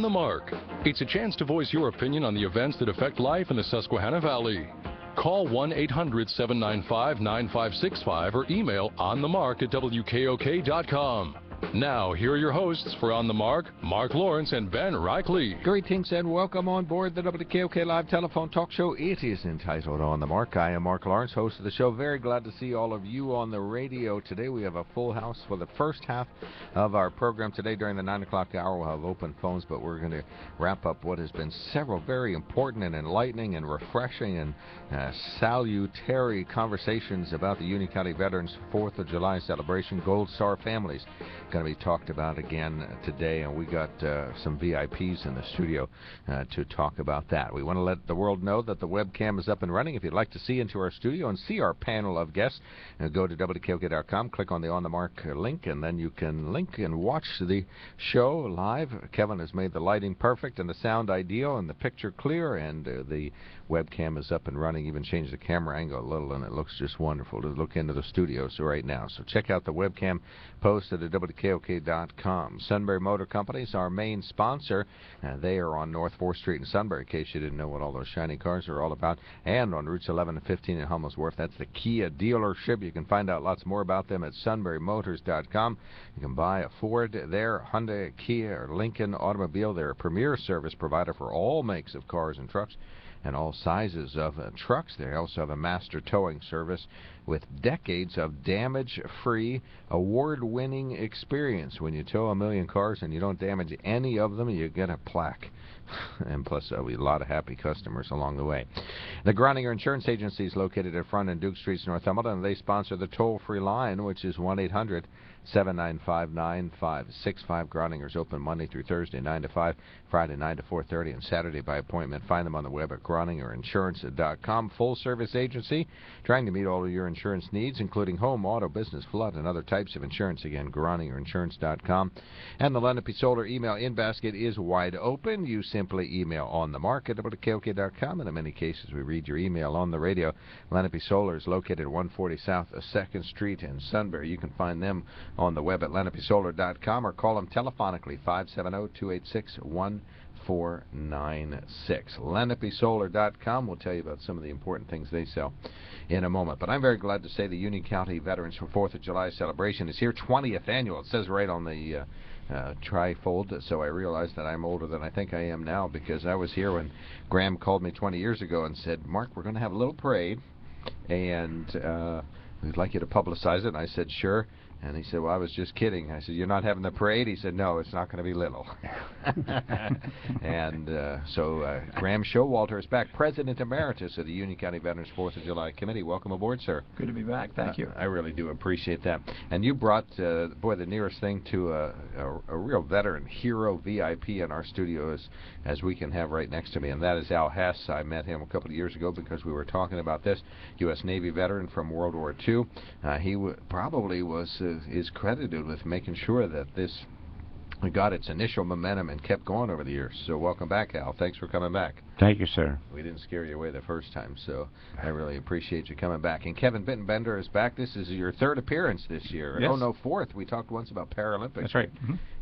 The Mark. It's a chance to voice your opinion on the events that affect life in the Susquehanna Valley. Call 1-800-795-9565 or email onthemark@wkok.com. Now, here are your hosts for On the Mark, Mark Lawrence and Ben Reichley. Greetings and welcome on board the WKOK Live Telephone Talk Show. It is entitled On the Mark. I am Mark Lawrence, host of the show. Very glad to see all of you on the radio today. We have a full house for the first half of our program today. During the 9 o'clock hour, we'll have open phones, but we're going to wrap up what has been several very important and enlightening and refreshing and salutary conversations about the Union County Veterans 4th of July celebration. Gold Star families going to be talked about again today, and we got some VIPs in the studio to talk about that. We want to let the world know that the webcam is up and running. If you'd like to see into our studio and see our panel of guests, go to WKOK.com, click on the On the Mark link, and then you can link and watch the show live. Kevin has made the lighting perfect and the sound ideal and the picture clear, and the webcam is up and running. Even changed the camera angle a little, and it looks just wonderful to look into the studios right now. So check out the webcam post at the WKOK.com. Sunbury Motor Company is our main sponsor. They are on North 4th Street in Sunbury, in case you didn't know what all those shiny cars are all about, and on routes 11 and 15 in Hummels Wharf. That's the Kia dealership. You can find out lots more about them at sunburymotors.com. You can buy a Ford there, Hyundai, Kia, or Lincoln automobile. They're a premier service provider for all makes of cars and trucks and all sizes of trucks. They also have a master towing service with decades of damage-free, award-winning experience. When you tow 1,000,000 cars and you don't damage any of them, you get a plaque. And plus, a lot of happy customers along the way. The Groninger Insurance Agency is located at Front and Duke Streets, Northumberland, and they sponsor the toll-free line, which is 1-800-795-9565. Groninger's open Monday through Thursday, 9 to 5, Friday, 9 to 4:30, and Saturday by appointment. Find them on the web at GroningerInsurance.com. Full-service agency, trying to meet all of your insurance needs, including home, auto, business, flood, and other types of insurance. Again, GroningerInsurance.com. And the Lenape Solar email in-basket is wide open. You simply email on the mark at WKOK.com, and in many cases we read your email on the radio. Lenape Solar is located at 140 South 2nd Street in Sunbury. You can find them on the web at lenapesolar.com or call them telephonically, 570-286-1496. lenapesolar.com will tell you about some of the important things they sell in a moment. But I'm very glad to say the Union County Veterans for 4th of July celebration is here, 20th annual. It says right on the trifold, so I realized that I'm older than I think I am now, because I was here when Graham called me 20 years ago and said, Mark, we're going to have a little parade, and we'd like you to publicize it. And I said, sure. And he said, well, I was just kidding. I said, you're not having the parade? He said, no, it's not going to be little. And so Graham Showalter is back, President Emeritus of the Union County Veterans 4th of July Committee. Welcome aboard, sir. Good to be back. Thank you. I really do appreciate that. And you brought, boy, the nearest thing to a real veteran hero VIP in our studio as we can have right next to me, and that is Al Hess. I met him a couple of years ago because we were talking about this. U.S. Navy veteran from World War II. He probably is credited with making sure that this got its initial momentum and kept going over the years. So welcome back, Al. Thanks for coming back. Thank you, sir. We didn't scare you away the first time, so I really appreciate you coming back. And Kevin Bittenbender is back. This is your third appearance this year. Yes. Oh, no, fourth. We talked once about Paralympics. That's right.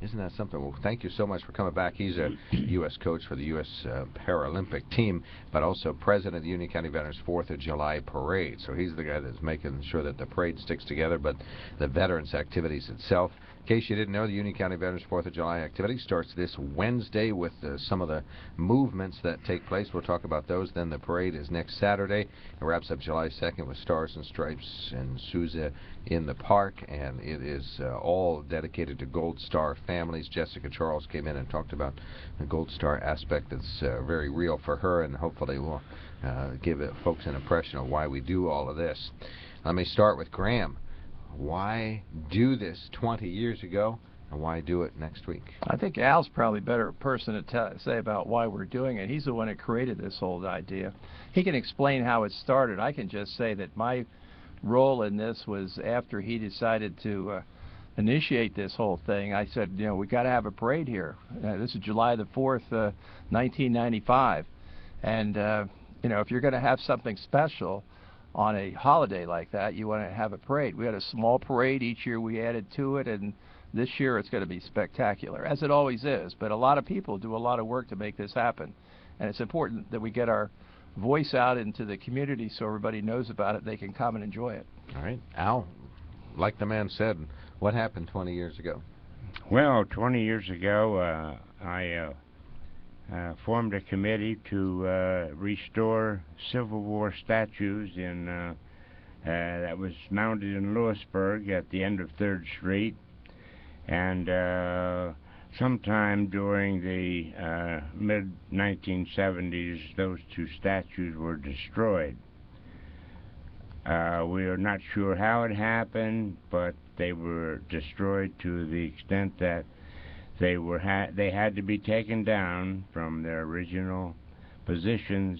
Isn't that something? Well, thank you so much for coming back. He's a U.S. coach for the U.S. Paralympic team, but also president of the Union County Veterans 4th of July Parade. So he's the guy that's making sure that the parade sticks together, but the veterans activities itself. In case you didn't know, the Union County Veterans 4th of July activity starts this Wednesday with some of the movements that take place. We'll talk about those. Then the parade is next Saturday. It wraps up July 2nd with Stars and Stripes and Sousa in the park, and it is all dedicated to Gold Star families. Jessica Charles came in and talked about the Gold Star aspect that's very real for her, and hopefully will give folks an impression of why we do all of this. Let me start with Graham. Why do this 20 years ago, and why do it next week? I think Al's probably a better person to say about why we're doing it. He's the one that created this whole idea. He can explain how it started. I can just say that my role in this was after he decided to initiate this whole thing. I said, you know, we got to have a parade here. This is July the 4th, 1995. And, you know, if you're going to have something special on a holiday like that, you want to have a parade. We had a small parade each year. We added to it, and This year it's going to be spectacular, as it always is. But a lot of people do a lot of work to make this happen. And it's important that we get our voice out into the community so everybody knows about it. They can come and enjoy it. All right. Al, like the man said, what happened 20 years ago? Well, 20 years ago, I formed a committee to restore Civil War statues that was mounted in Lewisburg at the end of 3rd Street. And sometime during the mid-1970s, those 2 statues were destroyed. We are not sure how it happened, but they were destroyed to the extent that they had to be taken down from their original positions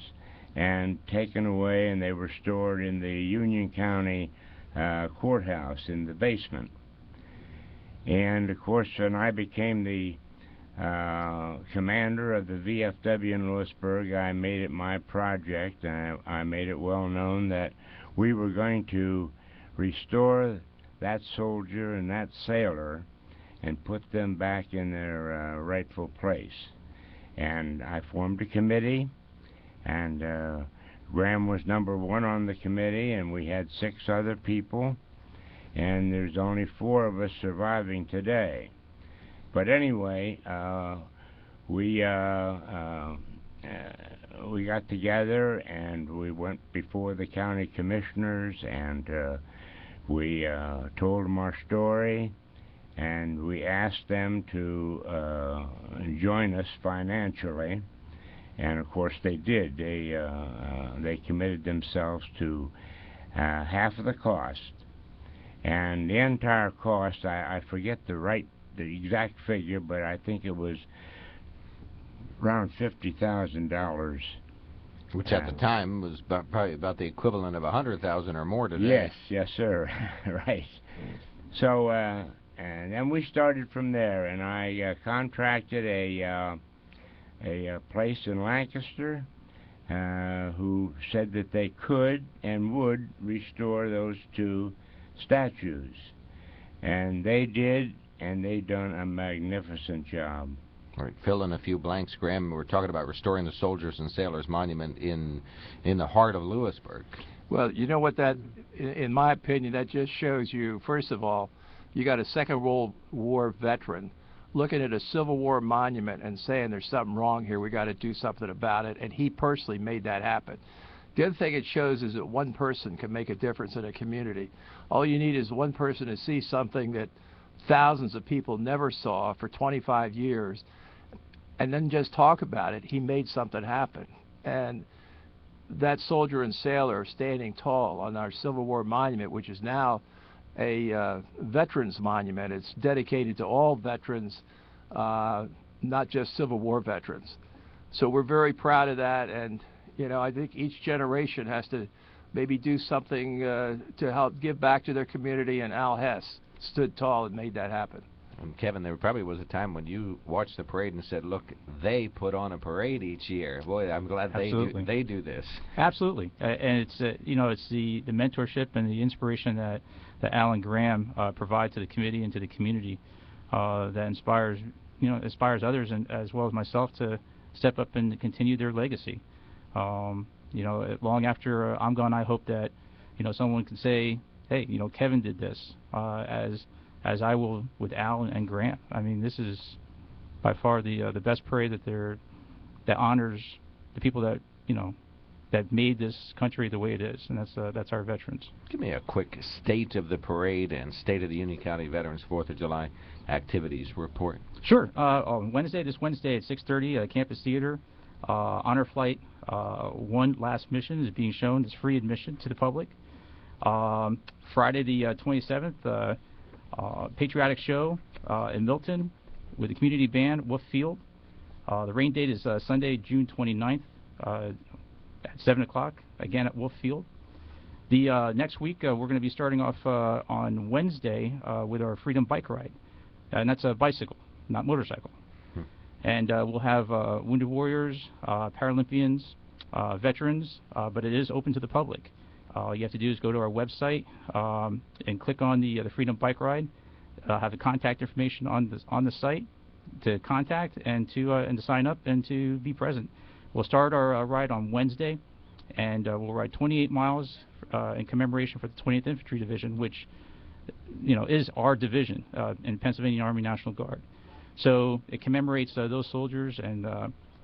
and taken away, and they were stored in the Union County courthouse in the basement. And of course, when I became the commander of the VFW in Lewisburg, I made it my project, and I made it well known that we were going to restore that soldier and that sailor and put them back in their rightful place. And I formed a committee, and Graham was #1 on the committee, and we had 6 other people, and there's only 4 of us surviving today. But anyway, we got together and we went before the county commissioners, and we told them our story, and we asked them to join us financially, and of course they did. They committed themselves to half of the cost, and the entire cost, I forget the exact figure, but I think it was around $50,000. Which at the time was probably about the equivalent of $100,000 or more today. Yes, sir. Right. So, and then we started from there, and I contracted a place in Lancaster who said that they could and would restore those 2 statues. And they did, and they done a magnificent job. All right, fill in a few blanks, Graham. We're talking about restoring the Soldiers and Sailors Monument in the heart of Lewisburg. Well, you know what, that, in my opinion, that just shows you, first of all, you got a Second World War veteran looking at a Civil War monument and saying there's something wrong here, we got to do something about it, and he personally made that happen. The other thing it shows is that one person can make a difference in a community. All you need is one person to see something that thousands of people never saw for 25 years, and then just talk about it. He made something happen. And that soldier and sailor standing tall on our Civil War monument, which is now a veterans monument. It's dedicated to all veterans, not just Civil War veterans. So we're very proud of that, and you know, I think each generation has to maybe do something to help give back to their community, and Al Hess stood tall and made that happen. And Kevin, there probably was a time when you watched the parade and said, look, they put on a parade each year. Boy, I'm glad they do this. Absolutely. And it's you know, it's the mentorship and the inspiration that Al and Graham provide to the committee and to the community that inspires others, and as well as myself, to step up and continue their legacy. You know, long after I'm gone, I hope that, you know, someone can say, hey, you know, Kevin did this, as I will with Al and Graham. I mean, this is by far the best parade that honors the people that, you know, that made this country the way it is, and that's our veterans. Give me a quick state of the parade and State of the Union County Veterans 4th of July activities report. Sure. On this Wednesday at 6:30 at Campus Theater, Honor Flight 1 Last Mission is being shown. It's free admission to the public. Friday the 27th, Patriotic Show in Milton with the community band Wolf Field. The rain date is Sunday, June 29th at 7 o'clock, again at Wolf Field. The next week, we're going to be starting off on Wednesday with our Freedom Bike Ride. And that's a bicycle, not motorcycle. And we'll have Wounded Warriors, Paralympians, veterans, but it is open to the public. All you have to do is go to our website and click on the Freedom Bike Ride, have the contact information on the site to contact and to sign up and to be present. We'll start our ride on Wednesday, and we'll ride 28 miles in commemoration for the 20th Infantry Division, which is our division in Pennsylvania Army National Guard. So it commemorates those soldiers and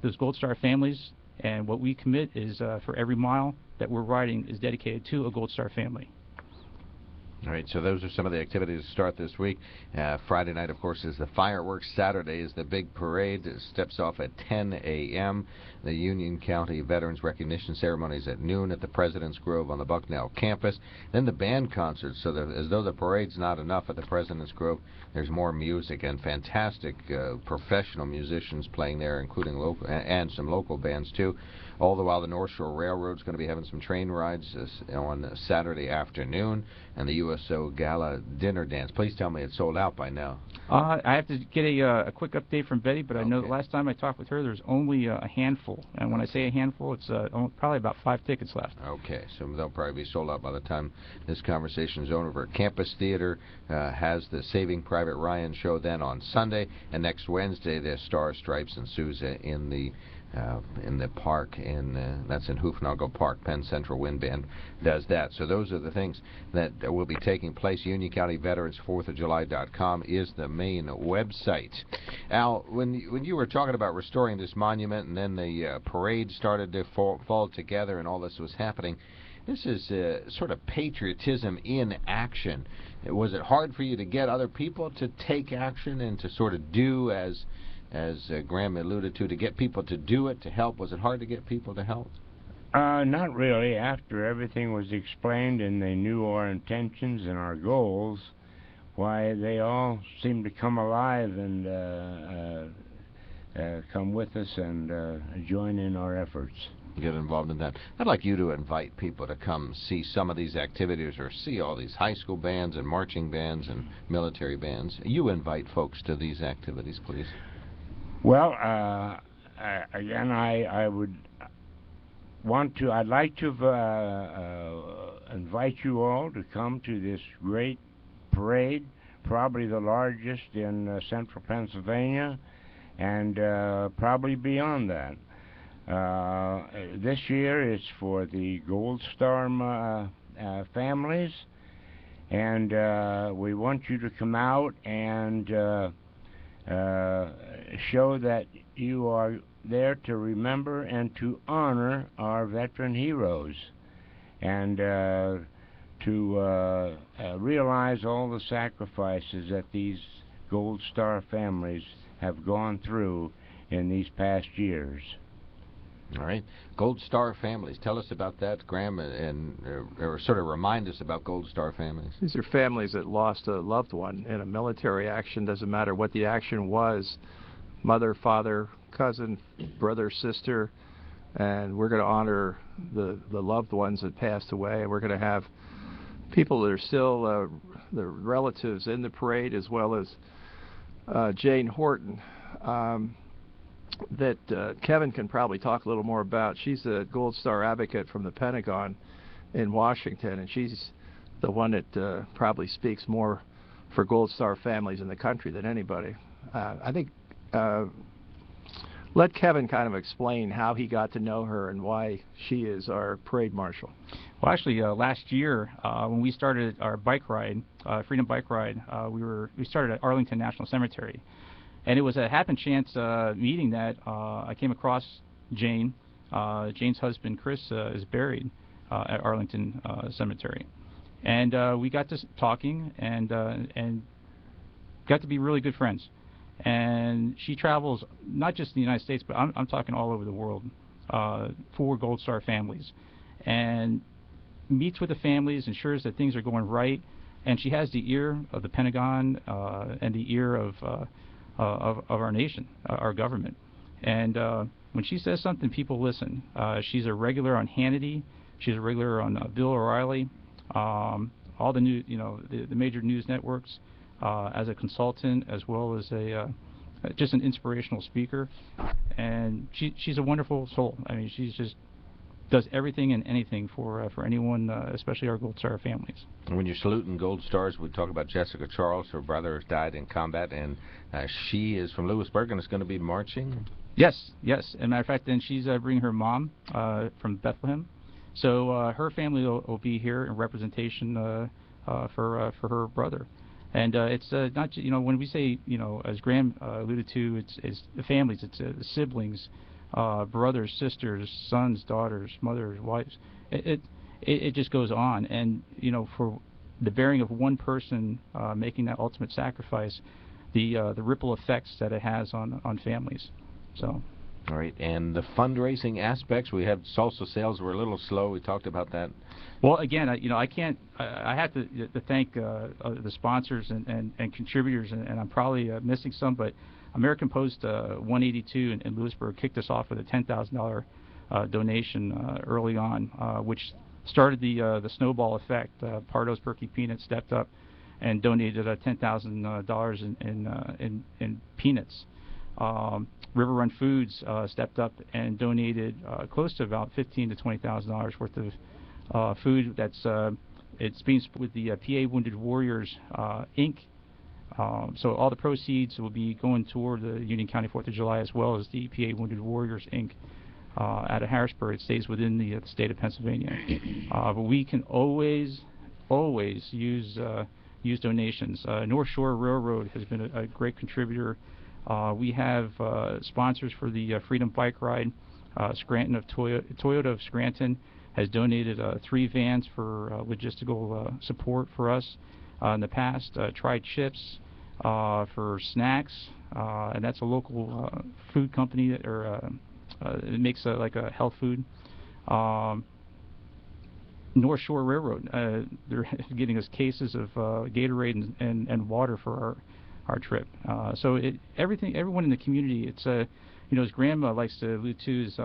those Gold Star families, and what we commit is for every mile that we're riding is dedicated to a Gold Star family. All right, so those are some of the activities to start this week. Friday night, of course, is the fireworks. Saturday is the big parade. It steps off at 10 a.m. The Union County Veterans Recognition Ceremonies at noon at the President's Grove on the Bucknell campus. Then the band concerts, so that as though the parade's not enough at the President's Grove, there's more music and fantastic professional musicians playing there, including local and some local bands too. All the while, the North Shore Railroad's going to be having some train rides on Saturday afternoon, and the USO Gala Dinner Dance. Please tell me it's sold out by now. I have to get a quick update from Betty, but I know the last time I talked with her, there's only a handful. And when I say a handful, it's probably about 5 tickets left. Okay, so they'll probably be sold out by the time this conversation is over. Campus Theater has the Saving Private Ryan show then on Sunday, and next Wednesday, the Stars, Stripes, and Sousa in the park that's in Hoofnagle Park. Penn Central Wind Band does that. So those are the things that will be taking place. Union County Veterans 4thofjuly.com is the main website. Al, when you were talking about restoring this monument, and then the parade started to fall together and all this was happening, this is sort of patriotism in action. Was it hard for you to get other people to take action and to sort of do as Graham alluded to get people to do it, to help? Was it hard to get people to help? Not really. After everything was explained and they knew our intentions and our goals, why, they all seemed to come alive and come with us and join in our efforts. Get involved in that. I'd like you to invite people to come see some of these activities or see all these high school bands and marching bands and military bands. You invite folks to these activities, please. Well, again, I would want to, I'd like to invite you all to come to this great parade, probably the largest in central Pennsylvania, and probably beyond that. This year it's for the Gold Star families, and we want you to come out and show that you are there to remember and to honor our veteran heroes, and to realize all the sacrifices that these Gold Star families have gone through in these past years. All right. Gold Star families. Tell us about that, Graham, and or sort of remind us about Gold Star families. These are families that lost a loved one in a military action. Doesn't matter what the action was, mother, father, cousin, brother, sister, and we're going to honor the loved ones that passed away, and we're going to have people that are still the relatives in the parade, as well as Jane Horton. That Kevin can probably talk a little more about. She's a Gold Star advocate from the Pentagon in Washington, and she's the one that probably speaks more for Gold Star families in the country than anybody. I think let Kevin kind of explain how he got to know her and why she is our parade marshal. Well, actually, last year when we started our bike ride, Freedom Bike Ride, we started at Arlington National Cemetery. And it was a happen chance meeting that I came across Jane. Jane's husband, Chris, is buried at Arlington Cemetery. And we got to talking and got to be really good friends. And she travels not just in the United States, but I'm talking all over the world for Gold Star families. And meets with the families, ensures that things are going right. And she has the ear of the Pentagon and the ear of our nation, our government. And when she says something, people listen. She's a regular on Hannity. She's a regular on Bill O'Reilly, all the new, the major news networks, as a consultant, as well as just an inspirational speaker. And she's a wonderful soul. I mean, she's just does everything and anything for anyone, especially our Gold Star families. And when you're saluting Gold Stars, we talk about Jessica Charles. Her brother has died in combat, and she is from Lewisburg and is going to be marching. Yes, yes. As a matter of fact, then she's bringing her mom from Bethlehem. So her family will be here in representation for her brother. And it's not, when we say, as Graham alluded to, it's the families, it's siblings, brothers, sisters, sons, daughters, mothers, wives. It just goes on. And, for the bearing of one person making that ultimate sacrifice, the ripple effects that it has on families. So. All right, and the fundraising aspects, we have salsa sales were a little slow. We talked about that. Well, again, I have to thank the sponsors and contributors, and I'm probably missing some, but American Post 182 in Lewisburg kicked us off with a $10,000 donation early on, which started the snowball effect. Pardo's Perky Peanuts stepped up and donated $10,000 in peanuts. River Run Foods stepped up and donated close to about $15,000 to $20,000 worth of food. It's being split with the PA Wounded Warriors Inc. So all the proceeds will be going toward the Union County 4th of July, as well as the PA Wounded Warriors Inc. Out of Harrisburg. It stays within the state of Pennsylvania. But we can always use donations. North Shore Railroad has been a great contributor. We have sponsors for the Freedom Bike Ride. Scranton of Toyota of Scranton has donated 3 vans for logistical support for us in the past. Tried Chips for snacks, and that's a local food company that it makes like a health food. North Shore Railroad, they're getting us cases of Gatorade and water for our trip. So everyone in the community, it's as Graham likes to allude to, is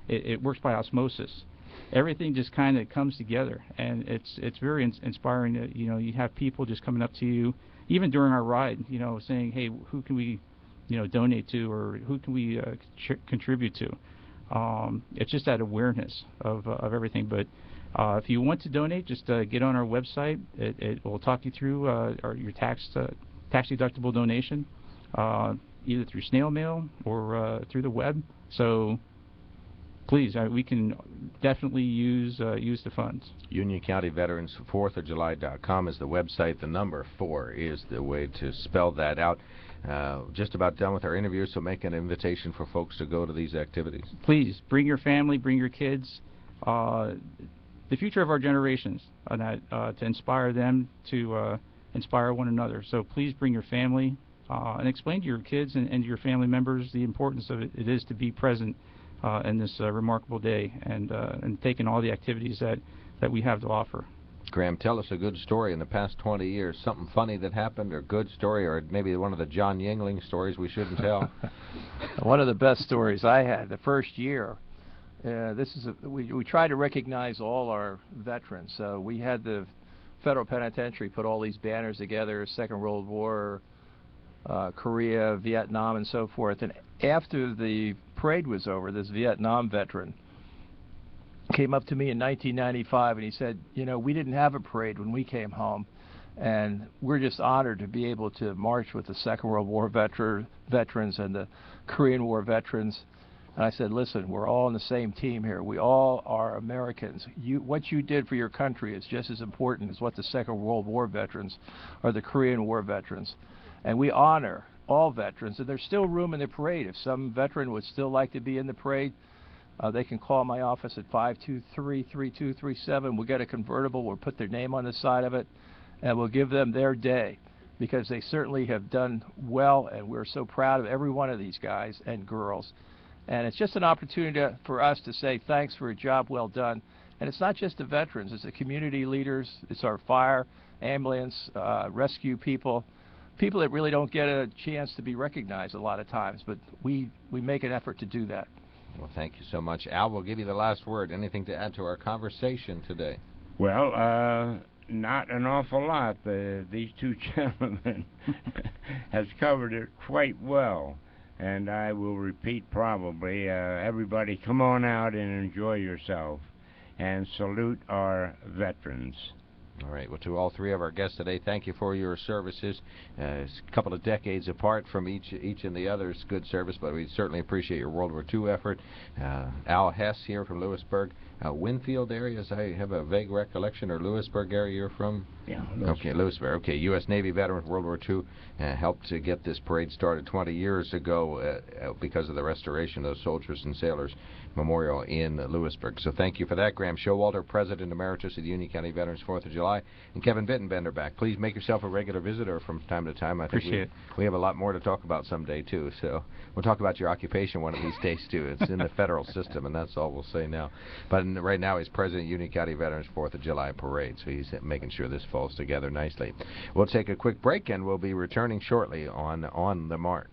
it works by osmosis. Everything just kind of comes together, and it's very inspiring that you have people just coming up to you, even during our ride, saying, hey, who can we donate to, or who can we contribute to. It's just that awareness of everything. But if you want to donate, just get on our website. It will talk you through your tax deductible donation, either through snail mail or through the web. So please, we can definitely use the funds. Union County Veterans 4thofjuly.com is the website. The number 4 is the way to spell that out. Just about done with our interview, so make an invitation for folks to go to these activities. Please bring your family, bring your kids. The future of our generations, to inspire them to inspire one another. So please bring your family and explain to your kids and your family members the importance of it is to be present in this remarkable day and take in all the activities that we have to offer. Graham, tell us a good story in the past 20 years, something funny that happened, or good story, or maybe one of the John Yingling stories we shouldn't tell. One of the best stories I had the first year. We try to recognize all our veterans. So we had the Federal Penitentiary put all these banners together, Second World War, Korea, Vietnam, and so forth. And after the parade was over, this Vietnam veteran came up to me in 1995 and he said, we didn't have a parade when we came home, and we're just honored to be able to march with the Second World War veterans and the Korean War veterans. And I said, listen, we're all on the same team here. We all are Americans. What you did for your country is just as important as what the Second World War veterans or the Korean War veterans. And we honor all veterans, and there's still room in the parade. If some veteran would still like to be in the parade, they can call my office at 523-3237. We'll get a convertible. We'll put their name on the side of it, and we'll give them their day, because they certainly have done well, and we're so proud of every one of these guys and girls. And it's just an opportunity for us to say thanks for a job well done. And it's not just the veterans. It's the community leaders. It's our fire, ambulance, rescue people that really don't get a chance to be recognized a lot of times. But we make an effort to do that. Well, thank you so much. Al, we'll give you the last word. Anything to add to our conversation today? Well, not an awful lot. These two gentlemen has covered it quite well. and I will repeat probably, everybody come on out and enjoy yourself, and salute our veterans. All right. Well, to all three of our guests today, thank you for your services. It's a couple of decades apart from each and the other's good service, but we certainly appreciate your World War II effort. Al Hess here from Lewisburg. Winfield area, as I have a vague recollection, or Lewisburg area you're from? Yeah. Okay, Lewisburg. Okay, U.S. Navy veteran, World War II, helped to get this parade started 20 years ago because of the restoration of the Soldiers and Sailors Memorial in Lewisburg. So thank you for that. Graham Showalter, President Emeritus of the Union County Veterans 4th of July, and Kevin Bittenbender back. Please make yourself a regular visitor from time to time. I think we have a lot more to talk about someday, too. So we'll talk about your occupation one of these days, too. It's in the federal system, and that's all we'll say now. But right now he's President of Union County Veterans 4th of July Parade, so he's making sure this falls together nicely. We'll take a quick break, and we'll be returning shortly on the Mark.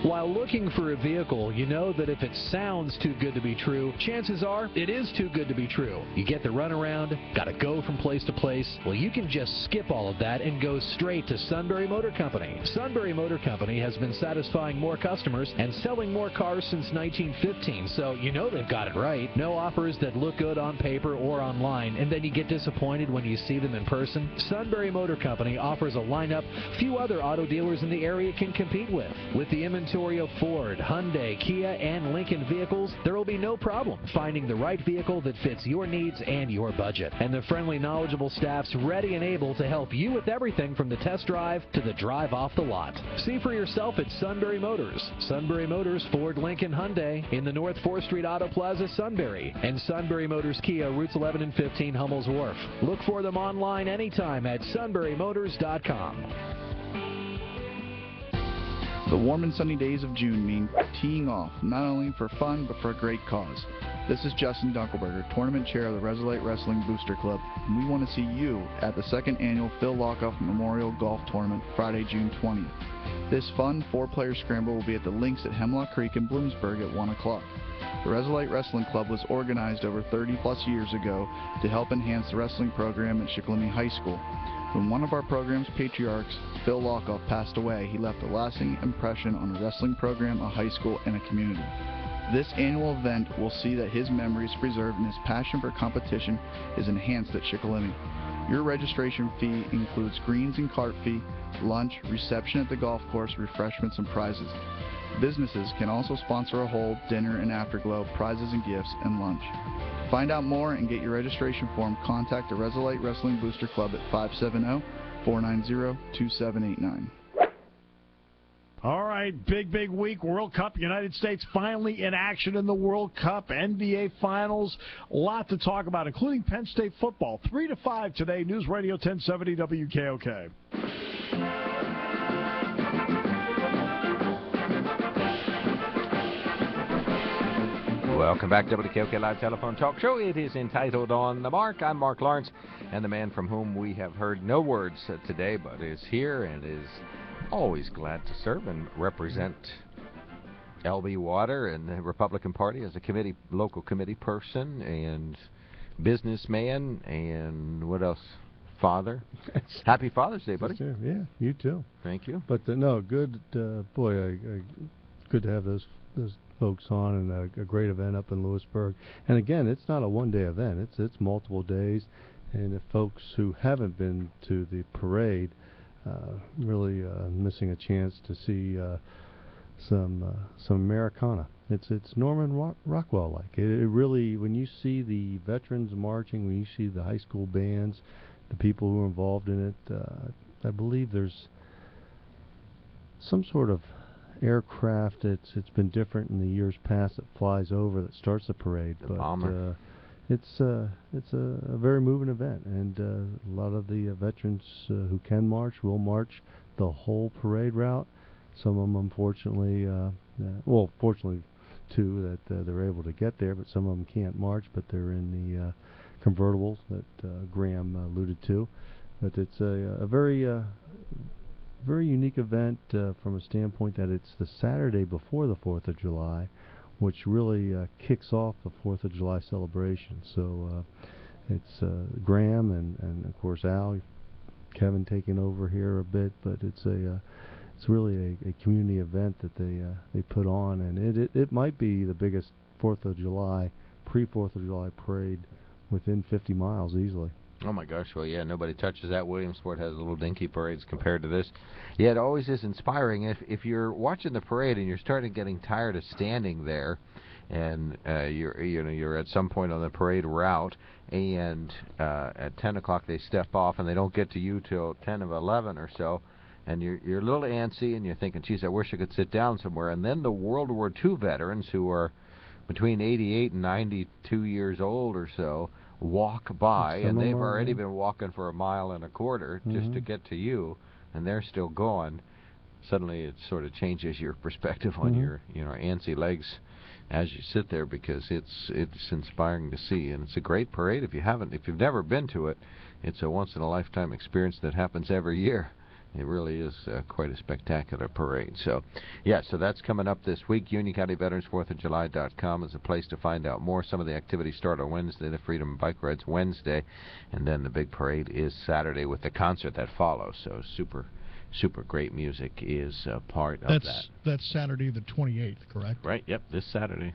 While looking for a vehicle, you know that if it sounds too good to be true, chances are it is too good to be true. You get the runaround, gotta go from place to place. Well, you can just skip all of that and go straight to Sunbury Motor Company. Sunbury Motor Company has been satisfying more customers and selling more cars since 1915, so you know they've got it right. No offers that look good on paper or online, and then you get disappointed when you see them in person. Sunbury Motor Company offers a lineup few other auto dealers in the area can compete with. With the inventory of Ford, Hyundai, Kia, and Lincoln vehicles, there will be no problem finding the right vehicle that fits your needs and your budget. And the friendly, knowledgeable staff's ready and able to help you with everything from the test drive to the drive off the lot. See for yourself at Sunbury Motors. Sunbury Motors, Ford, Lincoln, Hyundai in the North 4th Street Auto Plaza, Sunbury. And Sunbury Motors Kia, routes 11 and 15, Hummel's Wharf. Look for them online anytime at sunburymotors.com. The warm and sunny days of June mean teeing off, not only for fun, but for a great cause. This is Justin Dunkelberger, Tournament Chair of the Resolite Wrestling Booster Club, and we want to see you at the 2nd Annual Phil Lockoff Memorial Golf Tournament, Friday, June 20th. This fun 4-player scramble will be at the links at Hemlock Creek in Bloomsburg at 1 o'clock. The Resolite Wrestling Club was organized over 30-plus years ago to help enhance the wrestling program at Shikellamy High School. When one of our program's patriarchs, Phil Lockoff, passed away, he left a lasting impression on a wrestling program, a high school, and a community. This annual event will see that his memory is preserved and his passion for competition is enhanced at Shikellamy. Your registration fee includes greens and cart fee, lunch, reception at the golf course, refreshments, and prizes. Businesses can also sponsor a hole, dinner, and afterglow, prizes and gifts, and lunch. To find out more and get your registration form, contact the Resolite Wrestling Booster Club at 570-490-2789. All right, big week. World Cup, United States finally in action in the World Cup, NBA Finals. A lot to talk about, including Penn State football. 3 to 5 today, News Radio 1070 WKOK. Welcome back to WKOK Live Telephone Talk Show. It is entitled On the Mark. I'm Mark Lawrence, and the man from whom we have heard no words today, but is here and is always glad to serve and represent L.B. Water and the Republican Party as a local committee person and businessman and what else? Father. Happy Father's Day, buddy. Yeah, you too. Thank you. But no, good. Boy, good to have those folks on, and a great event up in Lewisburg. And again, it's not a one-day event. It's multiple days. And if folks who haven't been to the parade really missing a chance to see some Americana. It's Norman Rockwell like. It really, when you see the veterans marching, when you see the high school bands, the people who are involved in it, I believe there's some sort of aircraft. It's been different in the years past that flies over that starts the parade. The bomber. It's a very moving event, and a lot of the veterans who can march will march the whole parade route. Some of them, unfortunately, fortunately too, that they're able to get there, but some of them can't march, but they're in the convertibles that Graham alluded to. But it's a very unique event from a standpoint that it's the Saturday before the 4th of July, which really kicks off the 4th of July celebration. So it's Graham and of course Al, Kevin taking over here a bit, but it's it's really a community event that they put on, and it might be the biggest 4th of July, pre-4th of July parade within 50 miles easily. Oh my gosh, well yeah, nobody touches that. Williamsport has little dinky parades compared to this. Yeah, it always is inspiring. If you're watching the parade and you're starting getting tired of standing there, and you're at some point on the parade route, and at 10 o'clock they step off and they don't get to you till 10 or 11 or so, and you're a little antsy and you're thinking, geez, I wish I could sit down somewhere. And then the World War II veterans who are between 88 and 92 years old or so walk by, and they've already been walking for 1.25 miles just to get to you, and they're still going. Suddenly it sort of changes your perspective on your antsy legs as you sit there, because it's inspiring to see, and it's a great parade. If you've never been to it, it's a once in a lifetime experience that happens every year. It really is quite a spectacular parade. So, yeah, so that's coming up this week. UnionCountyVeteransFourthofJuly.com is a place to find out more. Some of the activities start on Wednesday. The Freedom Bike Ride's Wednesday, and then the big parade is Saturday with the concert that follows. So super great music is part of that. That's Saturday the 28th, correct? Right, yep, this Saturday.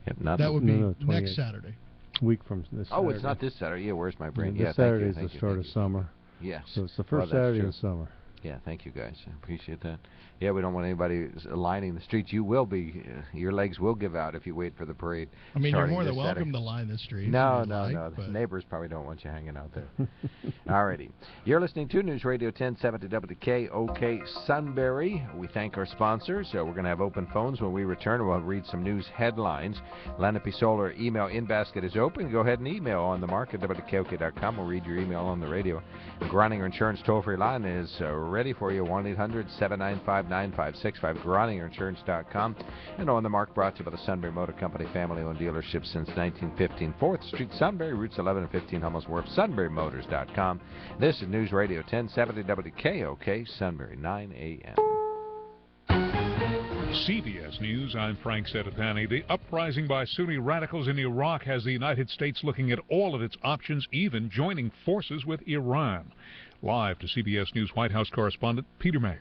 Yep, that would be next Saturday. Week from this Saturday. Oh, it's not this Saturday. Yeah, where's my brain? This Saturday is the start of summer. Yes. So it's the first Saturday in summer. Yeah, thank you guys. I appreciate that. Yeah, we don't want anybody lining the streets. You will be, your legs will give out if you wait for the parade. I mean, you're more than welcome to line the streets. No. The neighbors probably don't want you hanging out there. Alrighty. You're listening to News Radio 1070 WKOK Sunbury. We thank our sponsors. We're going to have open phones when we return. We'll read some news headlines. Lenape Solar email inbasket is open. Go ahead and email on the mark at WKOK.com. We'll read your email on the radio. Groninger Insurance toll-free line is ready for you. 1-800-795-9565. GroningerInsurance.com. And on the mark, brought to you by the Sunbury Motor Company, family-owned dealership since 1915. 4th Street, Sunbury, routes 11 and 15, Hummelsworth, SunburyMotors.com. This is News Radio 1070 WKOK, Sunbury, 9 a.m. CBS News, I'm Frank Sedapani. The uprising by Sunni radicals in Iraq has the United States looking at all of its options, even joining forces with Iran. Live to CBS News White House correspondent Peter Mayer.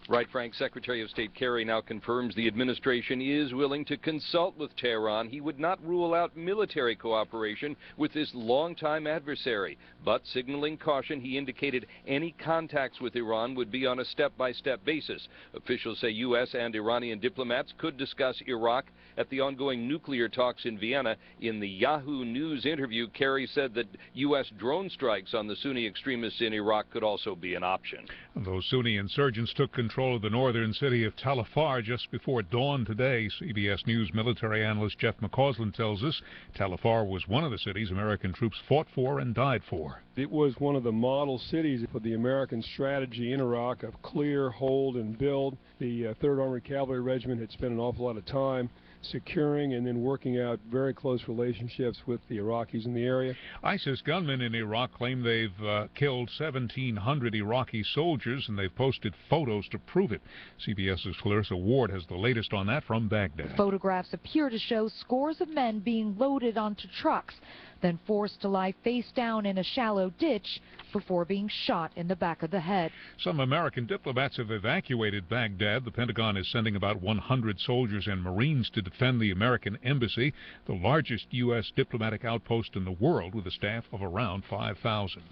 Right, Frank. Secretary of State Kerry now confirms the administration is willing to consult with Tehran. He would not rule out military cooperation with this longtime adversary, but signaling caution, he indicated any contacts with Iran would be on a step-by-step basis. Officials say U.S. and Iranian diplomats could discuss Iraq at the ongoing nuclear talks in Vienna. In the Yahoo News interview, Kerry said that U.S. drone strikes on the Sunni extremists in Iraq could also be an option. Those Sunni insurgents took control of the northern city of Tal Afar just before dawn today. CBS News military analyst Jeff McCausland tells us Tal Afar was one of the cities American troops fought for and died for. It was one of the model cities for the American strategy in Iraq of clear, hold, and build. The 3rd Armored Cavalry Regiment had spent an awful lot of time securing and then working out very close relationships with the Iraqis in the area. ISIS gunmen in Iraq claim they've killed 1,700 Iraqi soldiers, and they've posted photos to prove it. CBS's Clarissa Ward has the latest on that from Baghdad. Photographs appear to show scores of men being loaded onto trucks, then forced to lie face down in a shallow ditch before being shot in the back of the head. Some American diplomats have evacuated Baghdad. The Pentagon is sending about 100 soldiers and Marines to defend the American embassy, the largest U.S. diplomatic outpost in the world, with a staff of around 5,000.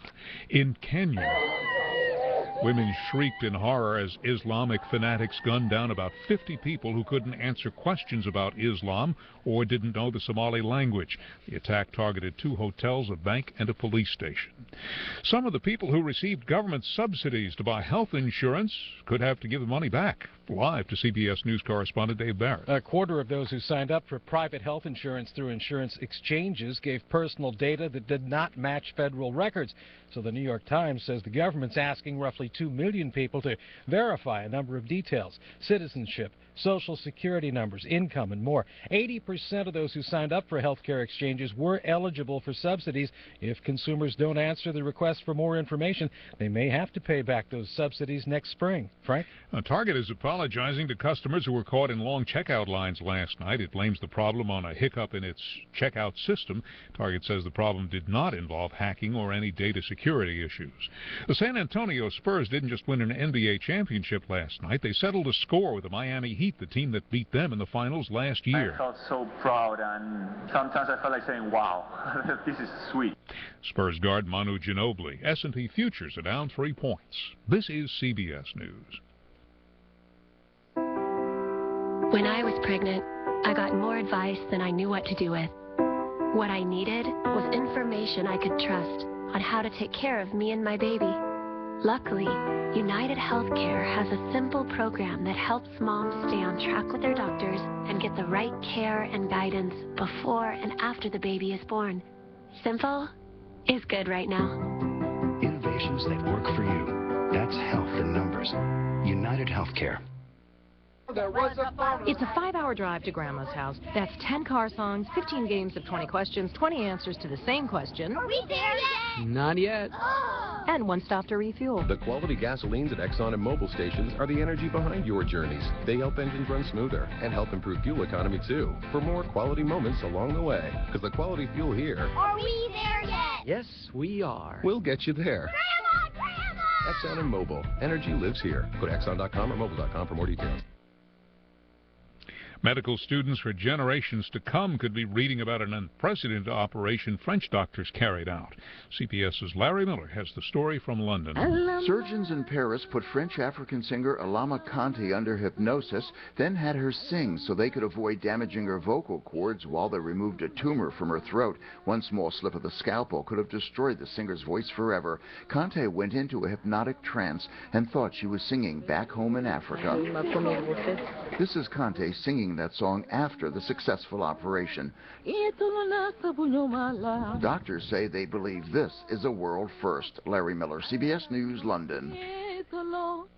In Kenya, women shrieked in horror as Islamic fanatics gunned down about 50 people who couldn't answer questions about Islam or didn't know the Somali language. The attack targeted 2 hotels, a bank, and a police station. Some of the people who received government subsidies to buy health insurance could have to give the money back. Live to CBS News correspondent Dave Barrett. A quarter of those who signed up for private health insurance through insurance exchanges gave personal data that did not match federal records. So the New York Times says the government's asking roughly 2 million people to verify a number of details: citizenship, Social Security numbers, income, and more. 80% of those who signed up for health care exchanges were eligible for subsidies. If consumers don't answer the request for more information, they may have to pay back those subsidies next spring. Frank? Target is apologizing to customers who were caught in long checkout lines last night. It blames the problem on a hiccup in its checkout system. Target says the problem did not involve hacking or any data security security issues. The San Antonio Spurs didn't just win an NBA championship last night. They settled a score with the Miami Heat, the team that beat them in the finals last year. I felt so proud, and sometimes I felt like saying, wow, this is sweet. Spurs guard Manu Ginobili. S&P futures are down 3 points. This is CBS News. When I was pregnant, I got more advice than I knew what to do with. What I needed was information I could trust on how to take care of me and my baby. Luckily, United Healthcare has a simple program that helps moms stay on track with their doctors and get the right care and guidance before and after the baby is born. Simple is good right now. Innovations that work for you. That's health in numbers. United Healthcare. It's a 5-hour drive to Grandma's house. That's 10 car songs, 15 games of 20 questions, 20 answers to the same question. Are we there yet? Not yet. And one stop to refuel. The quality gasolines at Exxon and Mobil stations are the energy behind your journeys. They help engines run smoother and help improve fuel economy too. For more quality moments along the way. Because the quality fuel here... Are we there yet? Yes, we are. We'll get you there. Grandma! Exxon and Mobil. Energy lives here. Go to Exxon.com or Mobil.com for more details. Medical students for generations to come could be reading about an unprecedented operation French doctors carried out. CBS's Larry Miller has the story from London. Surgeons in Paris put French African singer Alama Conte under hypnosis, then had her sing so they could avoid damaging her vocal cords while they removed a tumor from her throat. One small slip of the scalpel could have destroyed the singer's voice forever. Conte went into a hypnotic trance and thought she was singing back home in Africa. This is Conte singing that song after the successful operation. Doctors say they believe this is a world first. Larry Miller, CBS News, London.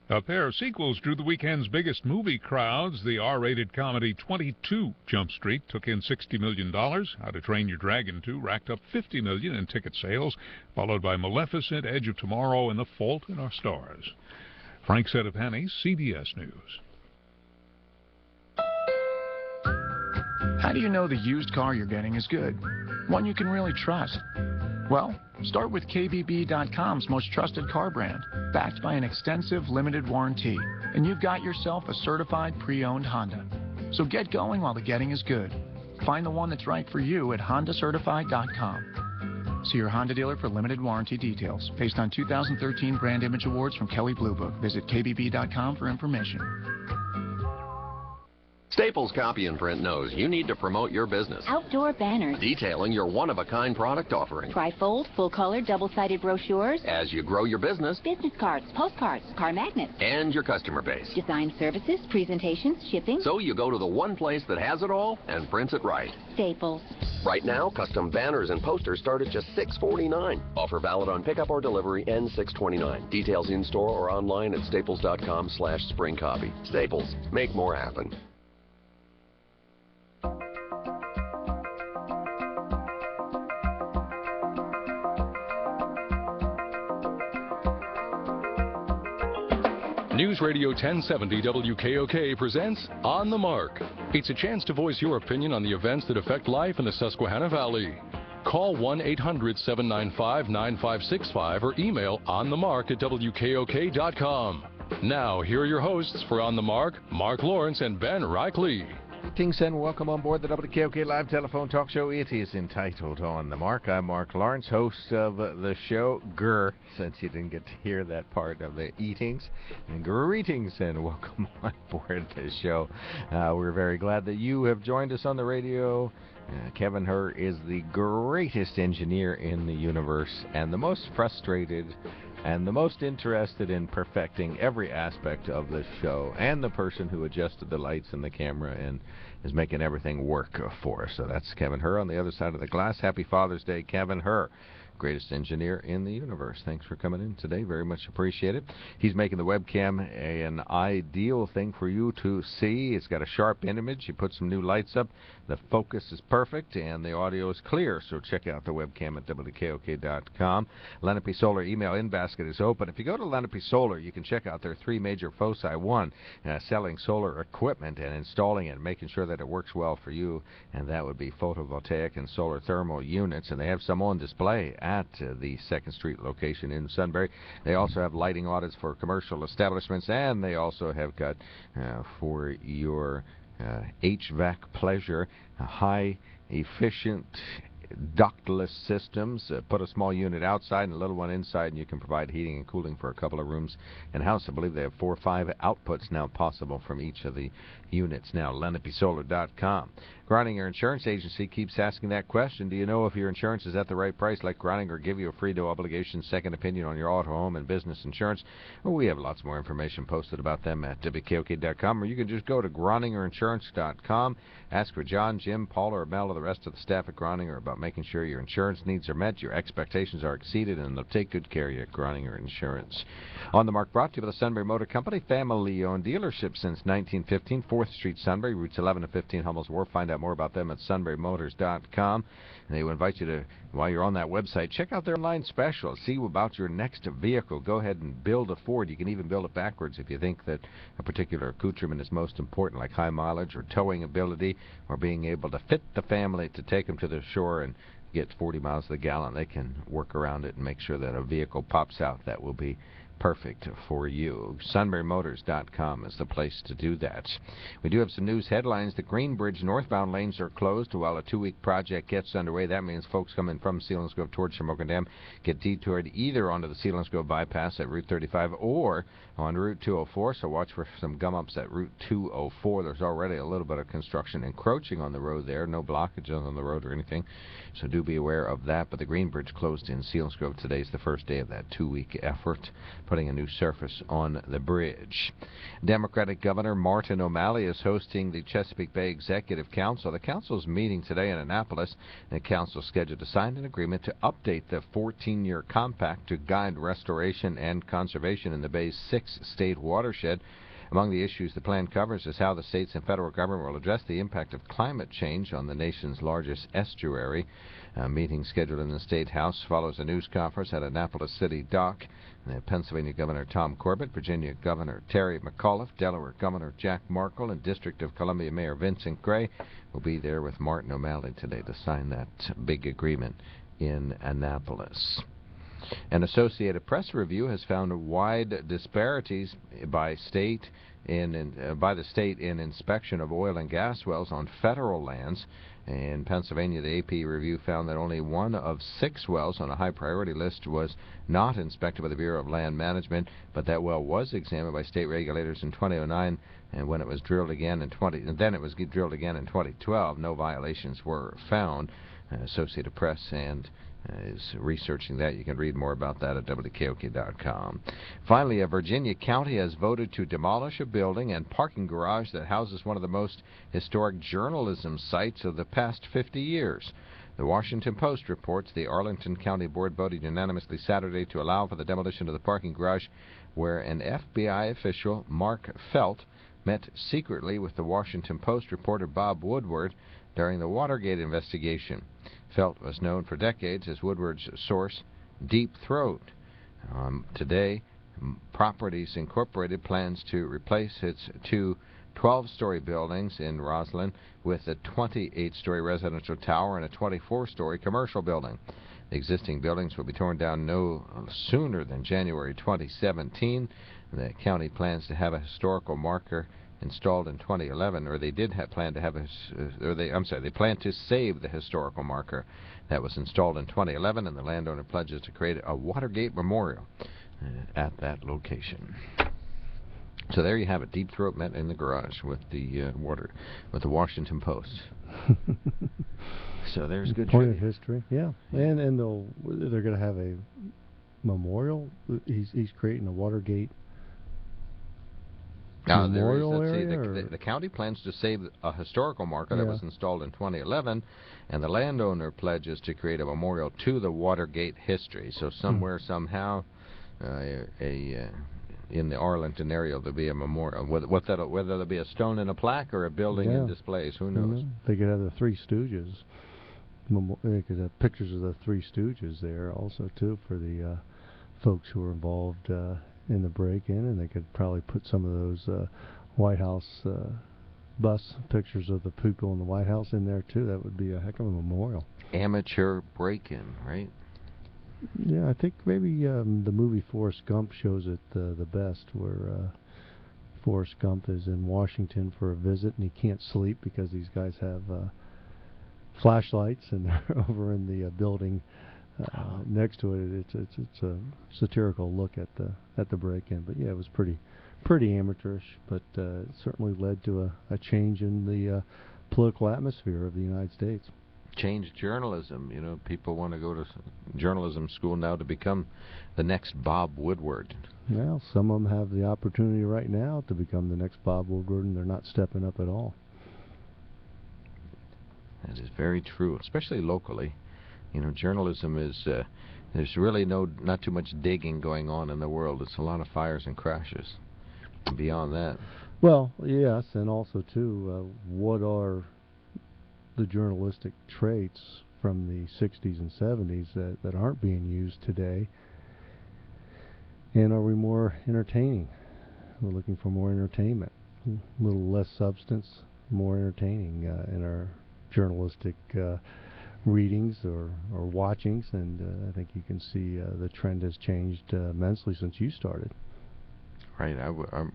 A pair of sequels drew the weekend's biggest movie crowds. The R-rated comedy 22 Jump Street took in $60 million. How to Train Your Dragon 2 racked up $50 million in ticket sales, followed by Maleficent, Edge of Tomorrow, and The Fault in Our Stars. Frank Settapani, CBS News. How do you know the used car you're getting is good? One you can really trust? Well, start with KBB.com's most trusted car brand, backed by an extensive limited warranty, and you've got yourself a certified pre-owned Honda. So get going while the getting is good. Find the one that's right for you at HondaCertified.com. See your Honda dealer for limited warranty details. Based on 2013 Brand Image Awards from Kelley Blue Book. Visit KBB.com for information. Staples Copy and Print knows you need to promote your business. Outdoor banners. Detailing your one-of-a-kind product offering. Trifold, full-color, double-sided brochures. As you grow your business. Business cards, postcards, car magnets. And your customer base. Design services, presentations, shipping. So you go to the one place that has it all and prints it right. Staples. Right now, custom banners and posters start at just $6.49. Offer valid on pickup or delivery ends $6.29. Details in-store or online at staples.com/springcopy. Staples. Make more happen. News Radio 1070 WKOK presents On the Mark. It's a chance to voice your opinion on the events that affect life in the Susquehanna Valley. Call 1-800-795-9565 or email onthemark@wkok.com. Now, here are your hosts for On the Mark, Mark Lawrence and Ben Reichley. Greetings and welcome on board the WKOK Live Telephone Talk Show. It is entitled On the Mark. I'm Mark Lawrence, host of the show. Since you didn't get to hear that part of the eatings. And greetings and welcome on board the show. We're very glad that you have joined us on the radio. Kevin Herr is the greatest engineer in the universe and the most frustrated and the most interested in perfecting every aspect of the show, and the person who adjusted the lights and the camera and is making everything work for us. So that's Kevin Herr on the other side of the glass. Happy Father's Day, Kevin Herr. Greatest engineer in the universe. Thanks for coming in today. Very much appreciated. He's making the webcam an ideal thing for you to see. It's got a sharp image. You put some new lights up. The focus is perfect and the audio is clear. So check out the webcam at WKOK.com. Lenape Solar email in basket is open. If you go to Lenape Solar, you can check out their three major foci. One, selling solar equipment and installing it, making sure that it works well for you. And that would be photovoltaic and solar thermal units. And they have some on display at the 2nd Street location in Sunbury. They also have lighting audits for commercial establishments, and they also have got for your HVAC pleasure, high efficient ductless systems. Put a small unit outside and a little one inside, and you can provide heating and cooling for a couple of rooms in house. I believe they have 4 or 5 outputs now possible from each of the units now. LenapeSolar.com. Groninger Insurance Agency keeps asking that question. Do you know if your insurance is at the right price? Let Groninger give you a free, no obligation second opinion on your auto, home, and business insurance. Well, we have lots more information posted about them at WKOK.com, or you can just go to Groningerinsurance.com. Ask for John, Jim, Paul, or Mel, or the rest of the staff at Groninger about making sure your insurance needs are met, your expectations are exceeded, and they'll take good care of you at Groninger Insurance. On the Mark, brought to you by the Sunbury Motor Company, family-owned dealership since 1915, 4th Street, Sunbury, routes 11 to 15, Hummel's Wharf. Find out more about them at sunburymotors.com. And they will invite you to, while you're on that website, check out their online special. See about your next vehicle. Go ahead and build a Ford. You can even build it backwards if you think that a particular accoutrement is most important, like high mileage or towing ability or being able to fit the family to take them to the shore and get 40 miles to the gallon. They can work around it and make sure that a vehicle pops out that will be perfect for you. SunburyMotors.com is the place to do that. We do have some news headlines. The Greenbridge northbound lanes are closed while a 2-week project gets underway. That means folks coming from Selinsgrove towards Shamokin Dam get detoured either onto the Selinsgrove bypass at Route 35 or on Route 204, so watch for some gum-ups at Route 204. There's already a little bit of construction encroaching on the road there. No blockages on the road or anything, so do be aware of that. But the Greenbridge closed in Selinsgrove. Today's the first day of that 2-week effort, putting a new surface on the bridge. Democratic Governor Martin O'Malley is hosting the Chesapeake Bay Executive Council. The council's meeting today in Annapolis. The council is scheduled to sign an agreement to update the 14-year compact to guide restoration and conservation in the Bay's 6-state watershed. Among the issues the plan covers is how the states and federal government will address the impact of climate change on the nation's largest estuary. A meeting scheduled in the State House follows a news conference at Annapolis City Dock. Pennsylvania Governor Tom Corbett, Virginia Governor Terry McAuliffe, Delaware Governor Jack Markle, and District of Columbia Mayor Vincent Gray will be there with Martin O'Malley today to sign that big agreement in Annapolis. An Associated Press review has found wide disparities by the state in inspection of oil and gas wells on federal lands. In Pennsylvania, the AP review found that only 1 of 6 wells on a high-priority list was not inspected by the Bureau of Land Management, but that well was examined by state regulators in 2009, and when it was drilled again in 2012, no violations were found. Associated Press is researching that. You can read more about that at WKOK.com. Finally, a Virginia county has voted to demolish a building and parking garage that houses one of the most historic journalism sites of the past 50 years. The Washington Post reports the Arlington County Board voted unanimously Saturday to allow for the demolition of the parking garage where an FBI official, Mark Felt, met secretly with the Washington Post reporter Bob Woodward during the Watergate investigation. Felt was known for decades as Woodward's source, Deep Throat. Today, Properties Incorporated plans to replace its 2 12-story buildings in Roslyn with a 28-story residential tower and a 24-story commercial building. The existing buildings will be torn down no sooner than January 2017. The county plans to have a historical marker installed in 2011, or they did plan to have they plan to save the historical marker that was installed in 2011, and the landowner pledges to create a Watergate memorial at that location. So there you have it. Deep Throat met in the garage with the Washington Post. So there's good point of history, yeah. And they're going to have a memorial. He's creating a Watergate. Now, the county plans to save a historical marker that was installed in 2011, and the landowner pledges to create a memorial to the Watergate history. So somewhere, somehow, in the Arlington area, there'll be a memorial. Whether there'll be a stone and a plaque or a building and displays, who knows? They could have the Three Stooges. They could have pictures of the Three Stooges there also, too, for the folks who were involved in the break-in, and they could probably put some of those White House bus pictures of the people in the White House in there too. That would be a heck of a memorial. Amateur break-in, right? Yeah, I think maybe the movie Forrest Gump shows it the best, where Forrest Gump is in Washington for a visit, and he can't sleep because these guys have flashlights, and they're over in the building next to it. It's a satirical look at the break-in, but yeah, it was pretty amateurish, but it certainly led to a change in the political atmosphere of the United States. Change journalism. You know, people want to go to journalism school now to become the next Bob Woodward. Well, some of them have the opportunity right now to become the next Bob Woodward, and they're not stepping up at all. That is very true, especially locally. You know, journalism is, there's really not too much digging going on in the world. It's a lot of fires and crashes. And beyond that. Well, yes, and also, too, what are the journalistic traits from the 60s and 70s that aren't being used today? And are we more entertaining? We're looking for more entertainment, a little less substance, more entertaining in our journalistic readings or watchings, and I think you can see the trend has changed immensely since you started. Right.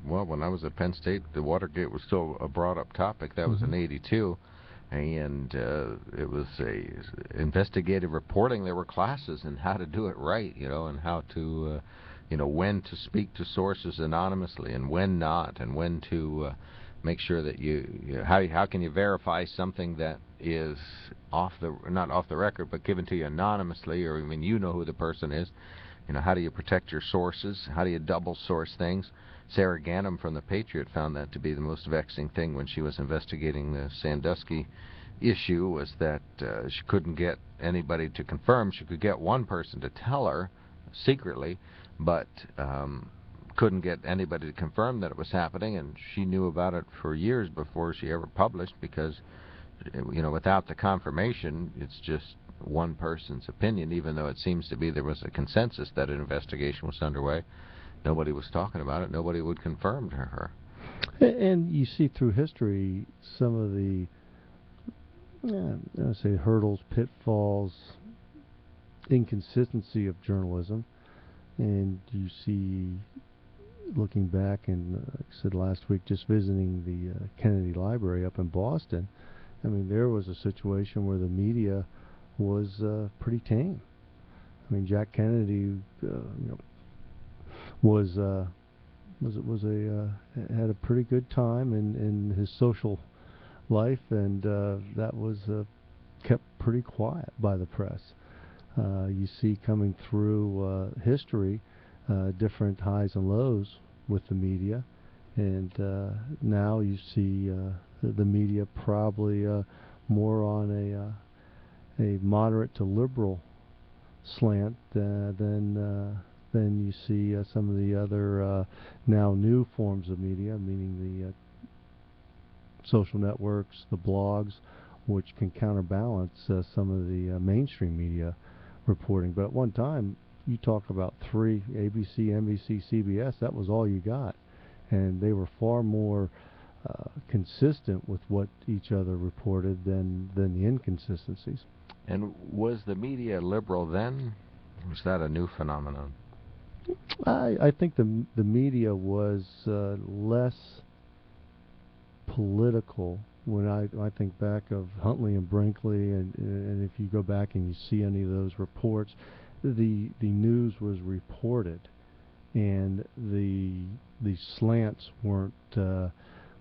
Well, when I was at Penn State, the Watergate was still a brought-up topic. That was in '82, and it was a investigative reporting. There were classes in how to do it right, you know, and how to, you know, when to speak to sources anonymously and when not, and when to make sure that how can you verify something that is not off the record, but given to you anonymously, or I mean, you know who the person is. You know, how do you protect your sources? How do you double source things? Sarah Ganim from The Patriot found that to be the most vexing thing when she was investigating the Sandusky issue, was that she couldn't get anybody to confirm. She could get one person to tell her secretly, but couldn't get anybody to confirm that it was happening, and she knew about it for years before she ever published, because, you know, without the confirmation, it's just one person's opinion, even though it seems to be there was a consensus that an investigation was underway. Nobody was talking about it. Nobody would confirm to her. And you see through history some of the, say, hurdles, pitfalls, inconsistency of journalism, and you see, looking back, and like I said last week, just visiting the Kennedy Library up in Boston, I mean, there was a situation where the media was pretty tame. I mean, Jack Kennedy, had a pretty good time in his social life, and that was kept pretty quiet by the press. You see coming through history different highs and lows with the media, and now you see the media probably more on a moderate to liberal slant than you see some of the other now new forms of media, meaning the social networks, the blogs, which can counterbalance some of the mainstream media reporting. But at one time, you talk about three, ABC, NBC, CBS, that was all you got. And they were far more consistent with what each other reported than the inconsistencies. And was the media liberal then? Was that a new phenomenon? I think the media was less political. When I think back of Huntley and Brinkley, and if you go back and you see any of those reports, the news was reported, and the slants weren't,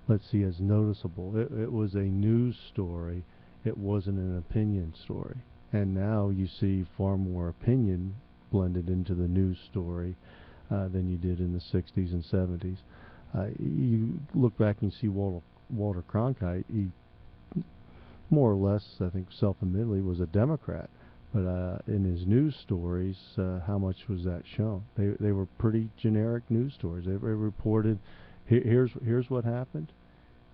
let's see, as noticeable. It was a news story. It wasn't an opinion story. And now you see far more opinion blended into the news story than you did in the 60s and 70s. You look back and you see Walter Cronkite. He more or less, I think, self-admittedly was a Democrat. But in his news stories, how much was that shown? They were pretty generic news stories. They reported, here's what happened,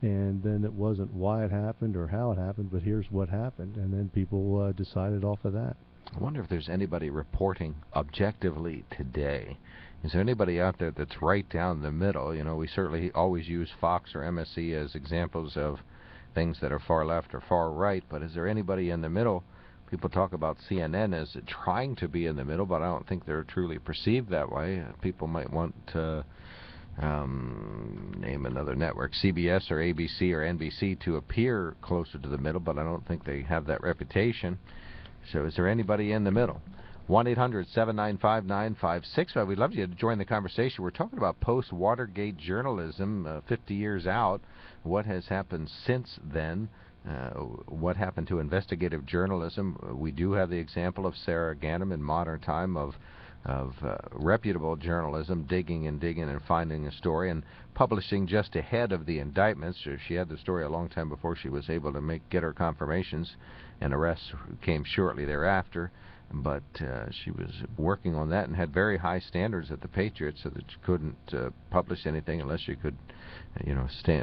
and then it wasn't why it happened or how it happened, but here's what happened, and then people decided off of that. I wonder if there's anybody reporting objectively today. Is there anybody out there that's right down the middle? You know, we certainly always use Fox or MSC as examples of things that are far left or far right, but is there anybody in the middle People talk about CNN as trying to be in the middle, but I don't think they're truly perceived that way. People might want to name another network, CBS or ABC or NBC, to appear closer to the middle, but I don't think they have that reputation. So is there anybody in the middle? 1-800-795-9565. We'd love you to join the conversation. We're talking about post-Watergate journalism, 50 years out. What has happened since then? What happened to investigative journalism? We do have the example of Sarah Ganim in modern time of reputable journalism, digging and finding a story and publishing just ahead of the indictments. She had the story a long time before she was able to get her confirmations, and arrests came shortly thereafter. But she was working on that and had very high standards at the Patriot, so that she couldn't publish anything unless she could,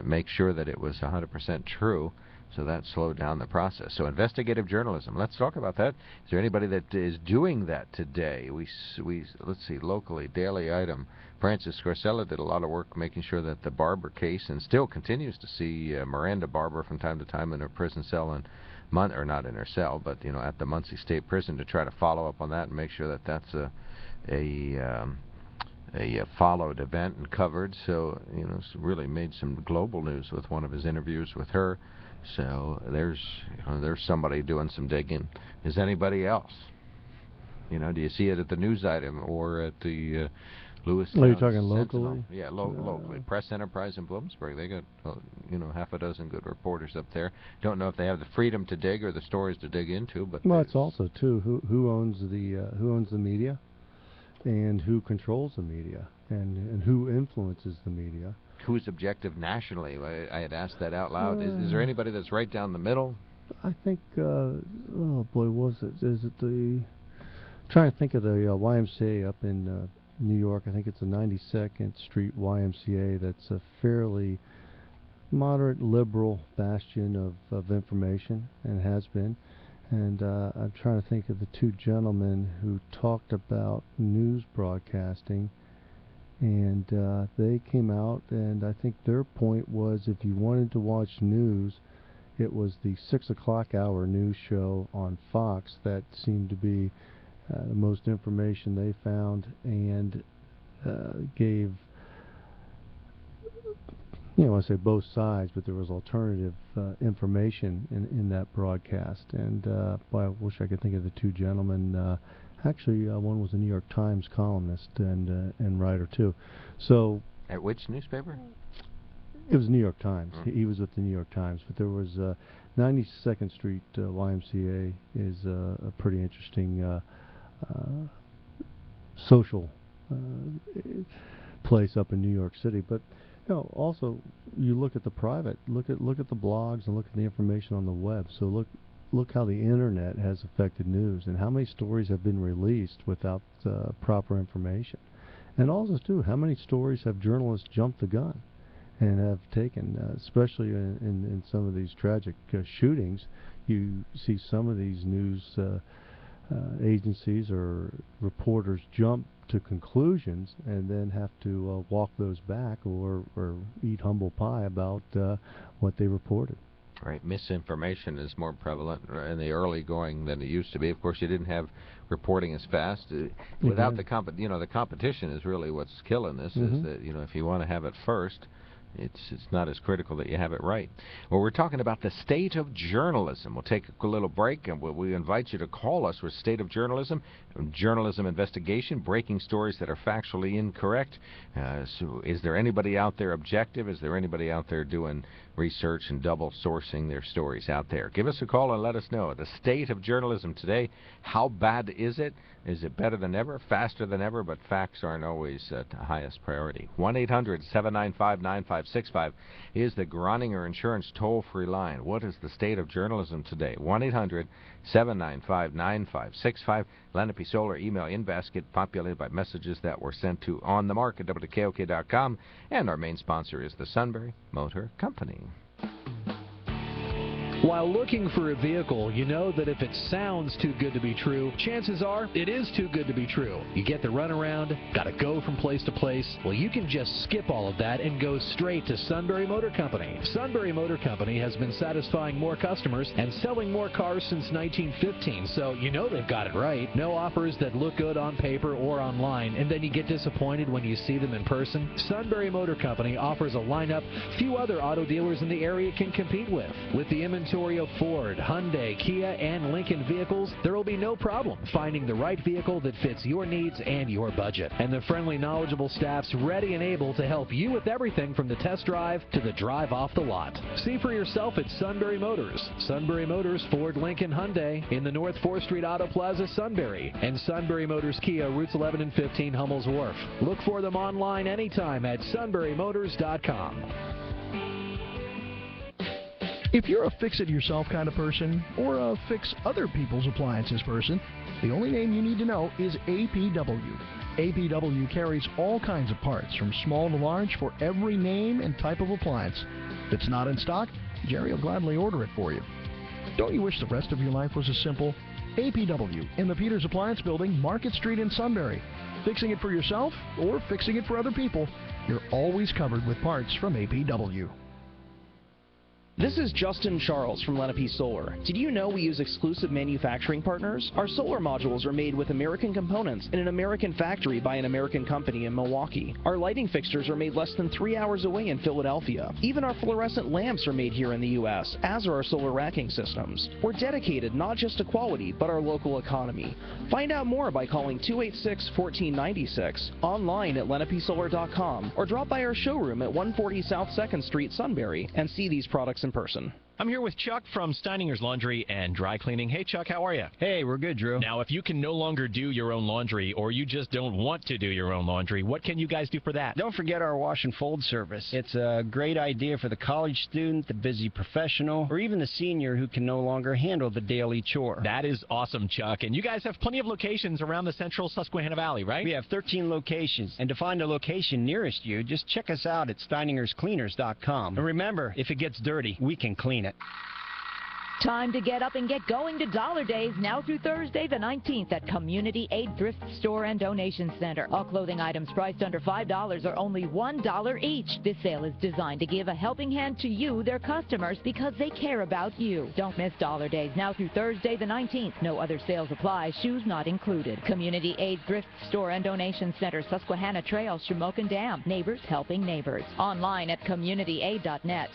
make sure that it was 100% true. So that slowed down the process. So investigative journalism. Let's talk about that. Is there anybody that is doing that today? Let's see, locally, Daily Item. Francis Scarcella did a lot of work making sure that the Barber case, and still continues to see Miranda Barber from time to time in her prison cell, or not in her cell, but at the Muncie State Prison, to try to follow up on that and make sure that that's a followed event and covered. So really made some global news with one of his interviews with her. So there's somebody doing some digging. Is anybody else? Do you see it at the news item or at the Lewis? Are you talking locally? Yeah, locally. Press Enterprise in Bloomsburg. They got half a dozen good reporters up there. Don't know if they have the freedom to dig or the stories to dig into, but well, it's also too who owns the media, and who controls the media, and who influences the media. Who's objective nationally? I had asked that out loud. Is there anybody that's right down the middle? I think, oh boy, was it? Is it the... trying to think of the YMCA up in New York. I think it's the 92nd Street YMCA. That's a fairly moderate liberal bastion of information, and has been. And I'm trying to think of the two gentlemen who talked about news broadcasting. And they came out, and I think their point was, if you wanted to watch news, it was the 6 o'clock hour news show on Fox that seemed to be the most information they found, and gave, I say both sides, but there was alternative information in that broadcast. And boy, I wish I could think of the two gentlemen. Actually, one was a New York Times columnist and writer too. So at which newspaper? It was New York Times. He was with the New York Times. But there was 92nd Street YMCA is a pretty interesting social place up in New York City. But also you look at the private, look at the blogs and look at the information on the web. So look how the internet has affected news, and how many stories have been released without proper information. And also, too, how many stories have journalists jumped the gun and have taken, especially in some of these tragic shootings. You see some of these news agencies or reporters jump to conclusions and then have to walk those back or eat humble pie about what they reported. Right, misinformation is more prevalent in the early going than it used to be. Of course, you didn't have reporting as fast. Without the the competition is really what's killing this. Is that if you want to have it first, it's not as critical that you have it right. Well, we're talking about the state of journalism. We'll take a little break, and we invite you to call us with State of Journalism, journalism investigation, breaking stories that are factually incorrect. So is there anybody out there objective? Is there anybody out there doing research and double sourcing their stories out there? Give us a call and let us know. The state of journalism today, how bad is it? Is it better than ever, faster than ever? But facts aren't always the highest priority. 1-800-795-9565 is the Groninger Insurance toll-free line. What is the state of journalism today? 1-800-795-9565. Lenape Solar email in basket populated by messages that were sent to onthemark@WKOK.com. And our main sponsor is the Sunbury Motor Company. While looking for a vehicle, you know that if it sounds too good to be true, chances are it is too good to be true. You get the runaround, gotta go from place to place. Well, you can just skip all of that and go straight to Sunbury Motor Company. Sunbury Motor Company has been satisfying more customers and selling more cars since 1915, so you know they've got it right. No offers that look good on paper or online, and then you get disappointed when you see them in person. Sunbury Motor Company offers a lineup few other auto dealers in the area can compete with. With the inventory of Ford, Hyundai, Kia, and Lincoln vehicles, there will be no problem finding the right vehicle that fits your needs and your budget. And the friendly, knowledgeable staff's ready and able to help you with everything from the test drive to the drive off the lot. See for yourself at Sunbury Motors. Sunbury Motors, Ford, Lincoln, Hyundai in the North 4th Street Auto Plaza, Sunbury, and Sunbury Motors Kia, routes 11 and 15, Hummel's Wharf. Look for them online anytime at sunburymotors.com. If you're a fix-it-yourself kind of person or a fix other people's appliances person, the only name you need to know is APW. APW carries all kinds of parts, from small to large, for every name and type of appliance. If it's not in stock, Jerry will gladly order it for you. Don't you wish the rest of your life was as simple? APW in the Peters Appliance Building, Market Street in Sunbury. Fixing it for yourself or fixing it for other people, you're always covered with parts from APW. This is Justin Charles from Lenape Solar. Did you know we use exclusive manufacturing partners? Our solar modules are made with American components in an American factory by an American company in Milwaukee. Our lighting fixtures are made less than 3 hours away in Philadelphia. Even our fluorescent lamps are made here in the U.S., as are our solar racking systems. We're dedicated not just to quality, but our local economy. Find out more by calling 286-1496, online at lenapesolar.com, or drop by our showroom at 140 South 2nd Street, Sunbury, and see these products in person. I'm here with Chuck from Steininger's Laundry and Dry Cleaning. Hey, Chuck, how are you? Hey, we're good, Drew. Now, if you can no longer do your own laundry, or you just don't want to do your own laundry, what can you guys do for that? Don't forget our wash and fold service. It's a great idea for the college student, the busy professional, or even the senior who can no longer handle the daily chore. That is awesome, Chuck. And you guys have plenty of locations around the central Susquehanna Valley, right? We have 13 locations. And to find a location nearest you, just check us out at steiningerscleaners.com. And remember, if it gets dirty, we can clean it. Time to get up and get going to Dollar Days now through Thursday the 19th at Community Aid Thrift Store and Donation Center. All clothing items priced under $5 are only $1 each. This sale is designed to give a helping hand to you, their customers, because they care about you. Don't miss Dollar Days now through Thursday the 19th. No other sales apply. Shoes not included. Community Aid Thrift Store and Donation Center, Susquehanna Trail, Shamokin Dam. Neighbors helping neighbors. Online at communityaid.net.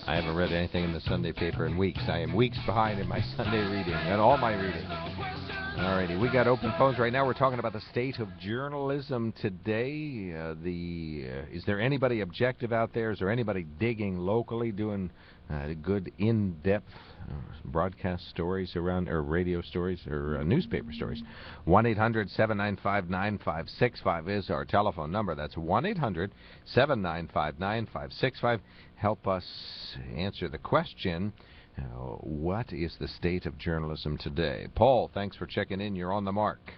I haven't read anything in the Sunday paper in weeks. I am weeks behind in my Sunday reading, and all my reading. Alrighty, we got open phones right now. We're talking about the state of journalism today. Is there anybody objective out there? Is there anybody digging locally, doing good in-depth broadcast stories around, or radio stories, or newspaper stories? 1-800-795-9565 is our telephone number. That's 1-800-795-9565. Help us answer the question, what is the state of journalism today? Paul, thanks for checking in. You're on the mark.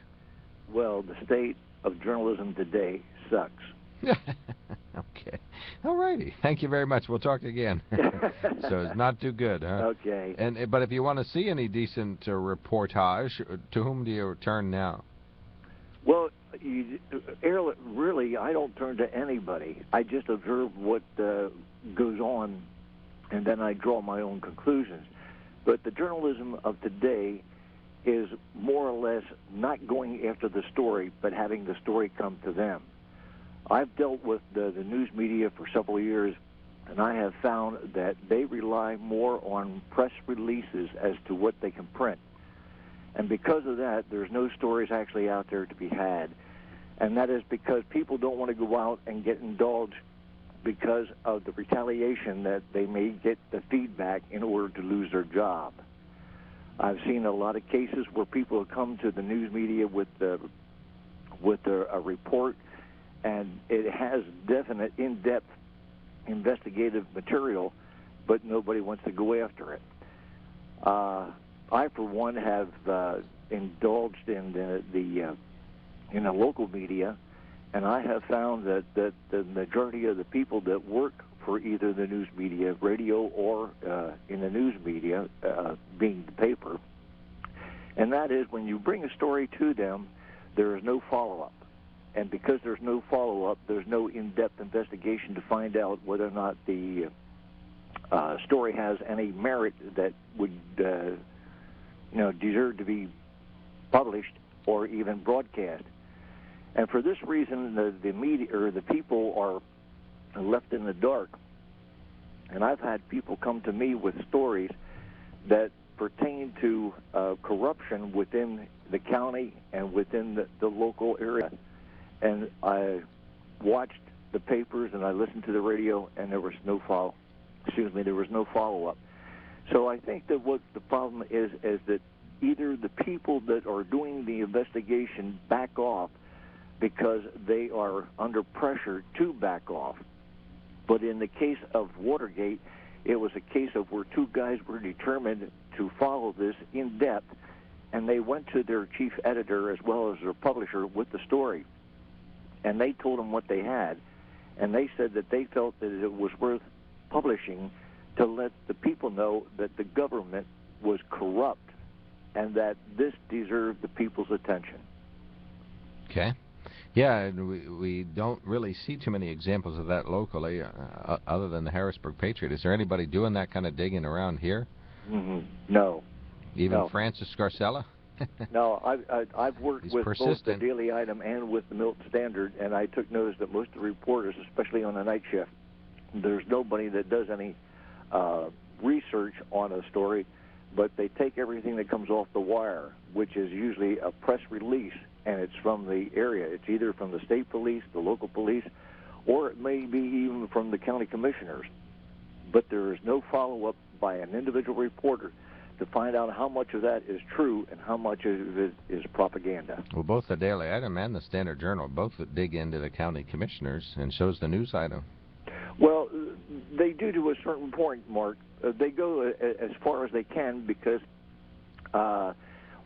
Well, the state of journalism today sucks. Okay. All righty. Thank you very much. We'll talk again. So it's not too good, huh? Okay. But if you want to see any decent reportage, to whom do you turn now? Well, really, I don't turn to anybody. I just observe what goes on, and then I draw my own conclusions. But the journalism of today is more or less not going after the story, but having the story come to them. I've dealt with the news media for several years, and I have found that they rely more on press releases as to what they can print. And because of that, there's no stories actually out there to be had. And that is because people don't want to go out and get indulged because of the retaliation that they may get the feedback in order to lose their job. I've seen a lot of cases where people have come to the news media with a report, and it has definite in-depth investigative material, but nobody wants to go after it. I, for one, have indulged in the local media, and I have found that the majority of the people that work for either the news media, radio, or in the news media, being the paper, and that is when you bring a story to them, there is no follow-up. And because there's no follow-up, there's no in-depth investigation to find out whether or not the story has any merit that would deserve to be published or even broadcast. And for this reason, the media or the people are left in the dark. And I've had people come to me with stories that pertain to corruption within the county and within the local area. And I watched the papers and I listened to the radio, and there was no follow-up. So I think that what the problem is that either the people that are doing the investigation back off because they are under pressure to back off. But in the case of Watergate, it was a case of where two guys were determined to follow this in depth, and they went to their chief editor as well as their publisher with the story. And they told them what they had, and they said that they felt that it was worth publishing to let the people know that the government was corrupt and that this deserved the people's attention. Okay. Yeah, and we don't really see too many examples of that locally other than the Harrisburg Patriot. Is there anybody doing that kind of digging around here? No. Even No. Francis Scarcella? No, I've worked He's with both the persistent. Daily Item and with the Milton Standard, and I took notice that most of the reporters, especially on the night shift, there's nobody that does any research on a story, but they take everything that comes off the wire, which is usually a press release, and it's from the area. It's either from the state police, the local police, or it may be even from the county commissioners. But there is no follow-up by an individual reporter to find out how much of that is true and how much of it is propaganda. Well, both the Daily Item and the Standard Journal both dig into the county commissioners, and so's the News Item. Well, they do to a certain point, Mark. They go as far as they can because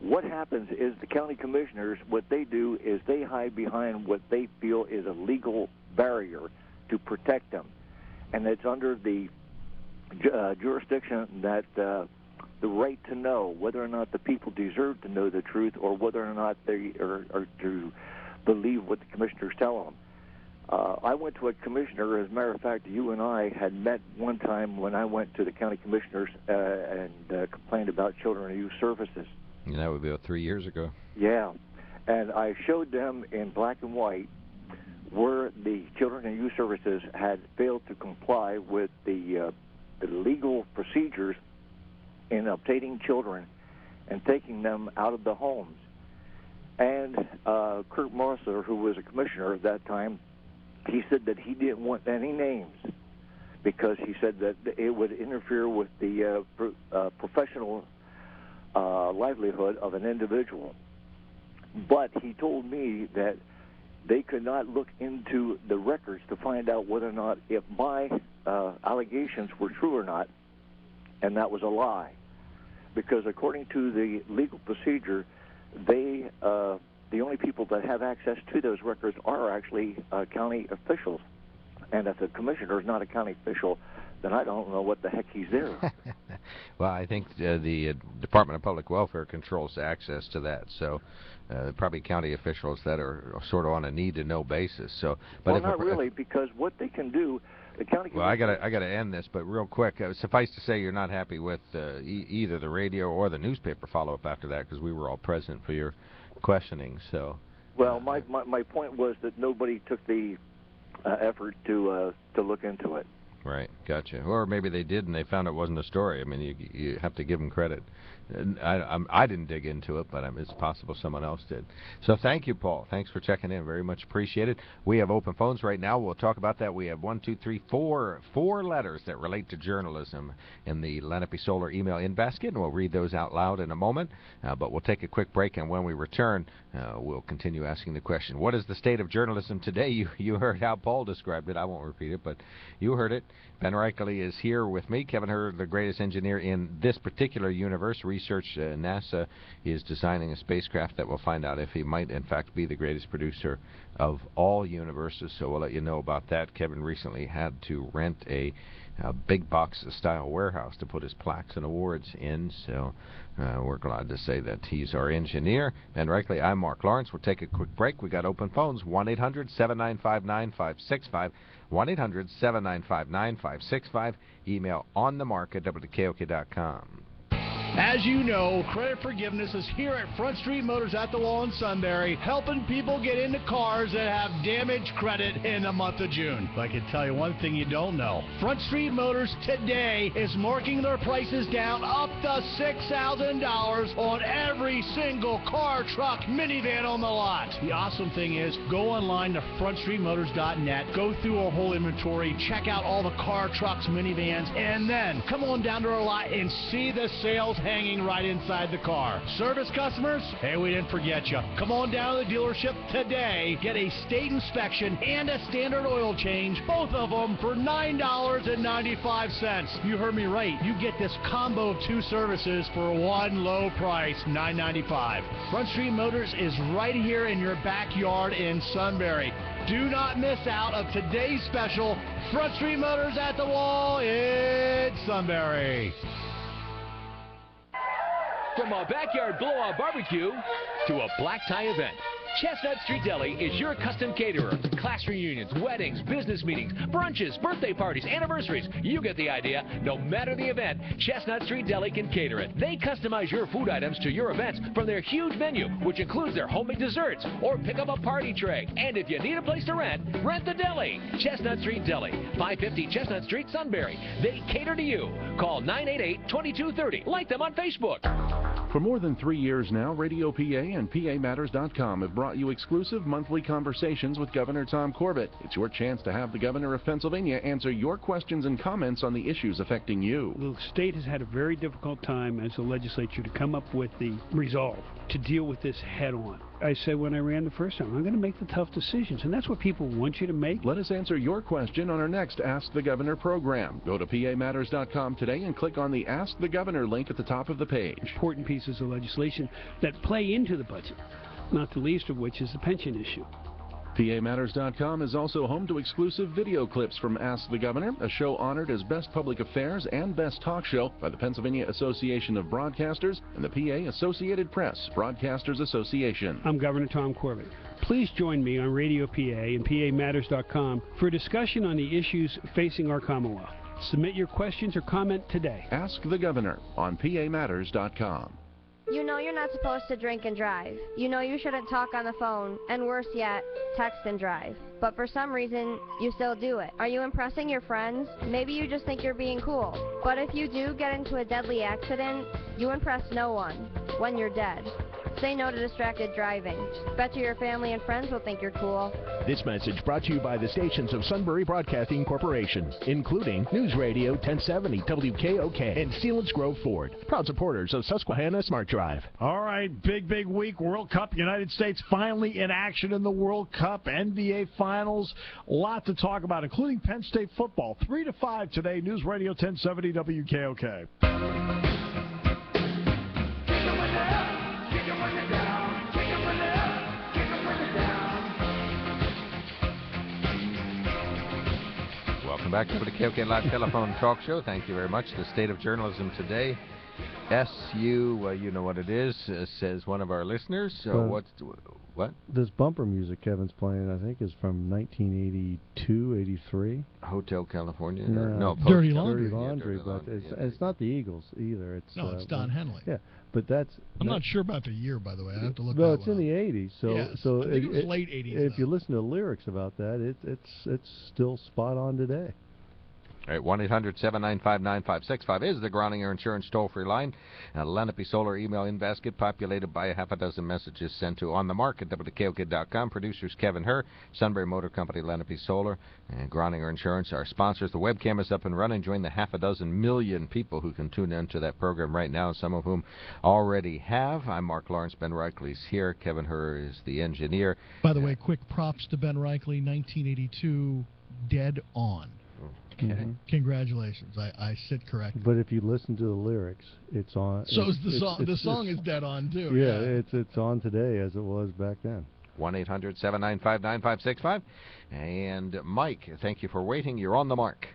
what happens is the county commissioners, what they do is they hide behind what they feel is a legal barrier to protect them. And it's under the jurisdiction that the right to know whether or not the people deserve to know the truth or whether or not they are to believe what the commissioners tell them. I went to a commissioner. As a matter of fact, you and I had met one time when I went to the county commissioners and complained about children and youth services. And that would be about 3 years ago. Yeah, and I showed them in black and white where the Children and Youth Services had failed to comply with the legal procedures in obtaining children and taking them out of the homes. And Kurt Marcer, who was a commissioner at that time, he said that he didn't want any names because he said that it would interfere with the professional livelihood of an individual. But he told me that they could not look into the records to find out whether or not if my allegations were true or not, and that was a lie. Because according to the legal procedure, they the only people that have access to those records are actually county officials. And if the commissioner is not a county official, then I don't know what the heck he's there. Well, I think the Department of Public Welfare controls access to that, so probably county officials that are sort of on a need-to-know basis. So, but well, not really, because what they can do, the county. Well, I gotta end this, but real quick, suffice to say, you're not happy with either the radio or the newspaper follow-up after that, because we were all present for your questioning. So. Well, my point was that nobody took the effort to look into it. Right, gotcha. Or maybe they did and they found it wasn't a story. I mean, you have to give them credit. I didn't dig into it, but it's possible someone else did. So thank you, Paul. Thanks for checking in. Very much appreciated. We have open phones right now. We'll talk about that. We have 4 letters that relate to journalism in the Lenape Solar email in basket, and we'll read those out loud in a moment. But we'll take a quick break, and when we return, we'll continue asking the question, what is the state of journalism today? You heard how Paul described it. I won't repeat it, but you heard it. Ben Reichley is here with me. Kevin Hurd, the greatest engineer in this particular universe, research. NASA is designing a spacecraft that will find out if he might, in fact, be the greatest producer of all universes. So we'll let you know about that. Kevin recently had to rent a big box style warehouse to put his plaques and awards in. So we're glad to say that he's our engineer. Ben Reichley, I'm Mark Lawrence. We'll take a quick break. We got open phones, 1-800-795-9565. 1-800-795-9565. Email onthemark@wkok.com. As you know, credit forgiveness is here at Front Street Motors at the Wall in Sunbury, helping people get into cars that have damaged credit in the month of June. But I can tell you one thing you don't know. Front Street Motors today is marking their prices down up to $6,000 on every single car, truck, minivan on the lot. The awesome thing is, go online to frontstreetmotors.net, go through our whole inventory, check out all the car, trucks, minivans, and then come on down to our lot and see the sales hanging right inside the car. Service customers, hey, we didn't forget you. Come on down to the dealership today, get a state inspection and a standard oil change, both of them for $9.95. You heard me right. You get this combo of 2 services for one low price, $9.95. Front Street Motors is right here in your backyard in Sunbury. Do not miss out of today's special, Front Street Motors at the Wall in Sunbury. From a backyard blowout barbecue to a black tie event, Chestnut Street Deli is your custom caterer. Class reunions, weddings, business meetings, brunches, birthday parties, anniversaries. You get the idea. No matter the event, Chestnut Street Deli can cater it. They customize your food items to your events from their huge menu, which includes their homemade desserts, or pick up a party tray. And if you need a place to rent the deli. Chestnut Street Deli, 550 Chestnut Street, Sunbury. They cater to you. Call 988-2230. Like them on Facebook. For more than 3 years now, Radio PA and PAMatters.com have brought you exclusive monthly conversations with Governor Tom Corbett. It's your chance to have the Governor of Pennsylvania answer your questions and comments on the issues affecting you. The state has had a very difficult time as a legislature to come up with the resolve to deal with this head on. I said when I ran the first time, I'm going to make the tough decisions, and that's what people want you to make. Let us answer your question on our next Ask the Governor program. Go to PAMatters.com today and click on the Ask the Governor link at the top of the page. Important pieces of legislation that play into the budget, not the least of which is the pension issue. PAMatters.com is also home to exclusive video clips from Ask the Governor, a show honored as Best Public Affairs and Best Talk Show by the Pennsylvania Association of Broadcasters and the PA Associated Press Broadcasters Association. I'm Governor Tom Corbett. Please join me on Radio PA and PAMatters.com for a discussion on the issues facing our Commonwealth. Submit your questions or comment today. Ask the Governor on PAMatters.com. You know you're not supposed to drink and drive. You know you shouldn't talk on the phone, and worse yet, text and drive. But for some reason, you still do it. Are you impressing your friends? Maybe you just think you're being cool. But if you do get into a deadly accident, you impress no one when you're dead. Say no to distracted driving. Bet you your family and friends will think you're cool. This message brought to you by the stations of Sunbury Broadcasting Corporation, including News Radio 1070 WKOK and Sealands Grove Ford, proud supporters of Susquehanna Smart Drive. All right, big week. World Cup, United States finally in action in the World Cup, NBA Finals. A lot to talk about, including Penn State football. 3 to 5 today, News Radio 1070 WKOK. Welcome back to the KOK Live Telephone Talk Show. Thank you very much. The State of Journalism Today. SU, you know what it is, says one of our listeners. What? This bumper music Kevin's playing, I think, is from 1982, 83. Hotel California? No, Dirty Laundry. Dirty Laundry, but it's not the Eagles either. It's Don Henley. Yeah, but that's... I'm not sure about the year, by the way. I have to look Well, it's in the 80s, so... Yes, so I think it was late 80s. If you listen to the lyrics about that, it's still spot on today. All right, 1-800-795-9565 is the Groninger Insurance toll-free line. Lenape Solar email in basket populated by a half a dozen messages sent to On the Mark at WKOK.com. Producers Kevin Herr, Sunbury Motor Company, Lenape Solar, and Groninger Insurance, our sponsors. The webcam is up and running. Join the half a dozen million people who can tune into that program right now, some of whom already have. I'm Mark Lawrence. Ben Reichley's here. Kevin Herr is the engineer. By the way, quick props to Ben Reichley, 1982, dead on. Okay. Congratulations. I sit corrected. But if you listen to the lyrics, it's on. So is the song. The song is dead on too. Yeah, it's on today as it was back then. 1-800-795-9565. And Mike, thank you for waiting. You're on the mark.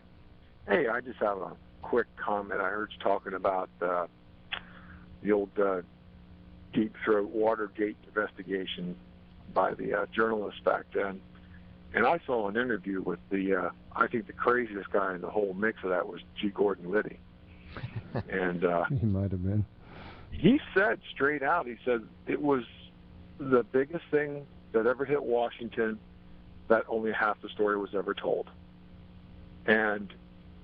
Hey, I just have a quick comment. I heard you talking about the old Deep Throat Watergate investigation by the journalists back then. And I saw an interview with I think the craziest guy in the whole mix of that was G. Gordon Liddy. And he might have been. He said straight out, he said it was the biggest thing that ever hit Washington that only half the story was ever told. And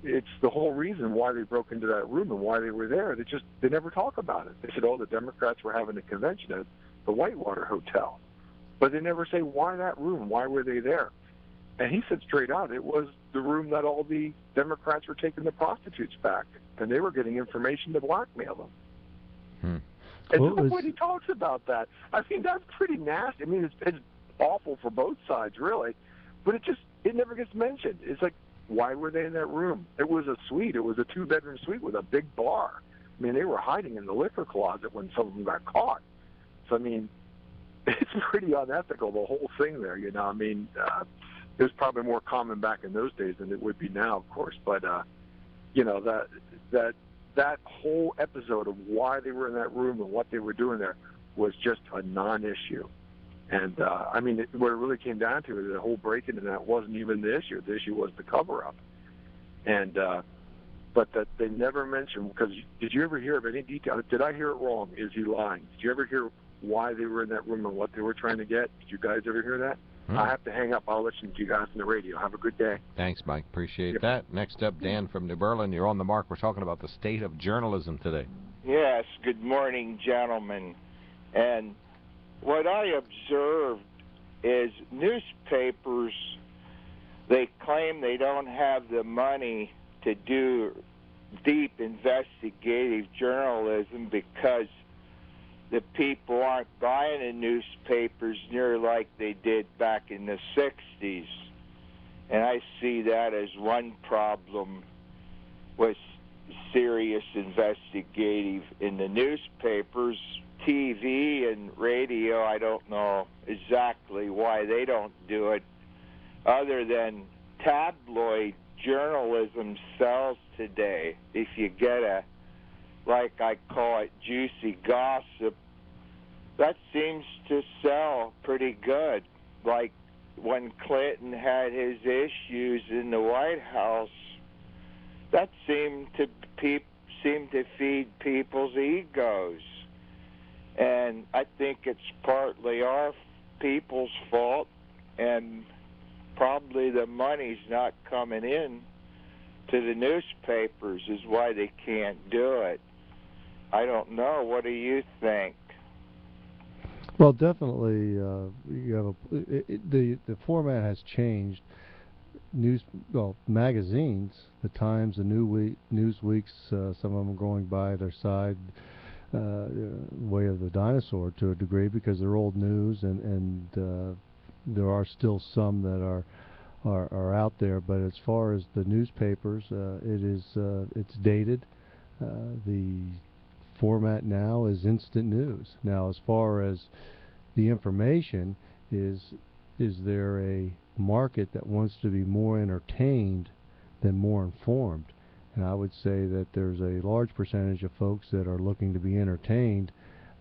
it's the whole reason why they broke into that room and why they were there. They never talk about it. They said, oh, the Democrats were having a convention at the Whitewater Hotel. But they never say, why that room? Why were they there? And he said straight out, it was the room that all the Democrats were taking the prostitutes back, and they were getting information to blackmail them. And nobody talks about that. I mean, that's pretty nasty. I mean, it's awful for both sides, really. But it never gets mentioned. It's like, why were they in that room? It was a suite. It was a 2-bedroom suite with a big bar. I mean, they were hiding in the liquor closet when some of them got caught. So, I mean, it's pretty unethical, the whole thing there, you know. I mean, it was probably more common back in those days than it would be now, of course. But, you know, that whole episode of why they were in that room and what they were doing there was just a non-issue. And, I mean, what it really came down to, the whole break-in and that wasn't even the issue. The issue was the cover-up. And, but that they never mentioned, because did you ever hear of any detail? Did I hear it wrong? Is he lying? Did you ever hear why they were in that room and what they were trying to get? Did you guys ever hear that? I have to hang up. I'll listen to you guys on the radio. Have a good day. Thanks, Mike. Appreciate that. Next up, Dan from New Berlin. You're on the mark. We're talking about the state of journalism today. Yes. Good morning, gentlemen. And what I observed is newspapers, they claim they don't have the money to do deep investigative journalism because the people aren't buying the newspapers near like they did back in the 60s. And I see that as one problem with serious investigative in the newspapers. TV and radio, I don't know exactly why they don't do it, other than tabloid journalism sells today. If you get like I call it, juicy gossip, that seems to sell pretty good. Like when Clinton had his issues in the White House, that seemed to feed people's egos. And I think it's partly our people's fault, and probably the money's not coming in to the newspapers is why they can't do it. I don't know. What do you think? Well, definitely, you have the format has changed. Magazines, the Times, the Newsweeks, some of them are going by their side way of the dinosaur to a degree because they're old news, and there are still some that are out there. But as far as the newspapers, it's dated. The format now is instant news. Now, as far as the information, is there a market that wants to be more entertained than more informed? And I would say that there's a large percentage of folks that are looking to be entertained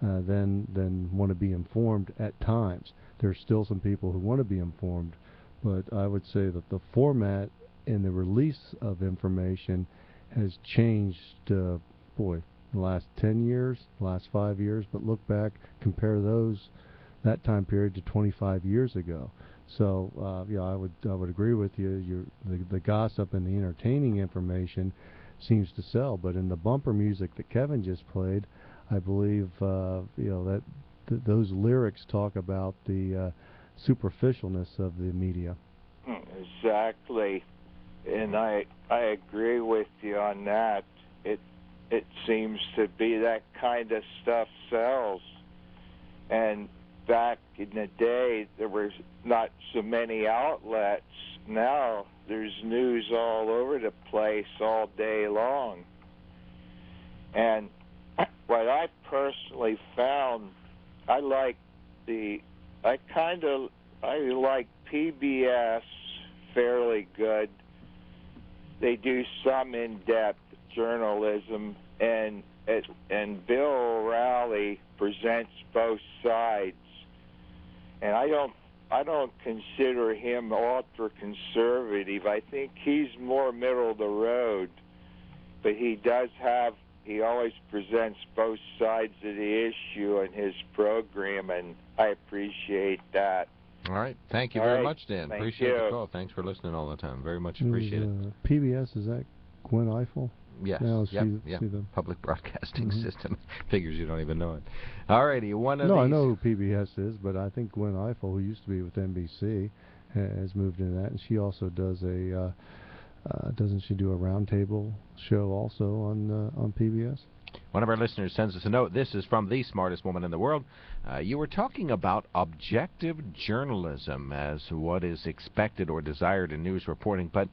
than want to be informed at times. There's still some people who want to be informed, but I would say that the format and the release of information has changed, the last 10 years, last 5 years, but look back, compare that time period to 25 years ago. So yeah, I would agree with you. The gossip and the entertaining information seems to sell, but in the bumper music that Kevin just played, I believe that those lyrics talk about the superficialness of the media. Exactly, and I agree with you on that. It seems to be that kind of stuff sells, and back in the day, there was not so many outlets. Now there's news all over the place all day long. And what I personally found, I like PBS fairly good. They do some in-depth journalism, and Bill O'Reilly presents both sides. And I don't consider him ultra-conservative. I think he's more middle of the road, but he always presents both sides of the issue in his program, and I appreciate that. All right. Thank you very much, Dan. Appreciate the call. Thanks for listening all the time. Very much appreciate it. PBS, is that Gwen Eiffel? Yes. Now Public Broadcasting System. Figures you don't even know it. All righty. I know who PBS is, but I think Gwen Eiffel, who used to be with NBC, has moved into that, and she also does a doesn't she do a roundtable show also on PBS? One of our listeners sends us a note. This is from the smartest woman in the world. You were talking about objective journalism as what is expected or desired in news reporting, but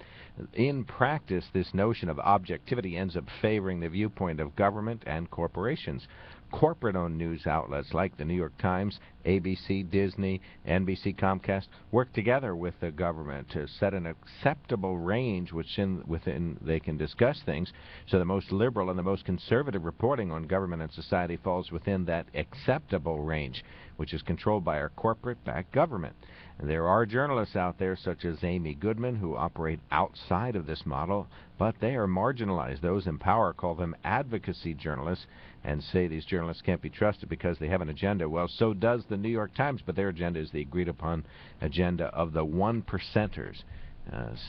in practice, this notion of objectivity ends up favoring the viewpoint of government and corporations. Corporate-owned news outlets like the New York Times, ABC, Disney, NBC, Comcast work together with the government to set an acceptable range within they can discuss things, so the most liberal and the most conservative reporting on government and society falls within that acceptable range, which is controlled by our corporate-backed government. And there are journalists out there such as Amy Goodman who operate outside of this model, but they are marginalized. Those in power call them advocacy journalists and say these journalists can't be trusted because they have an agenda. Well, so does the New York Times, but their agenda is the agreed-upon agenda of the 1%ers,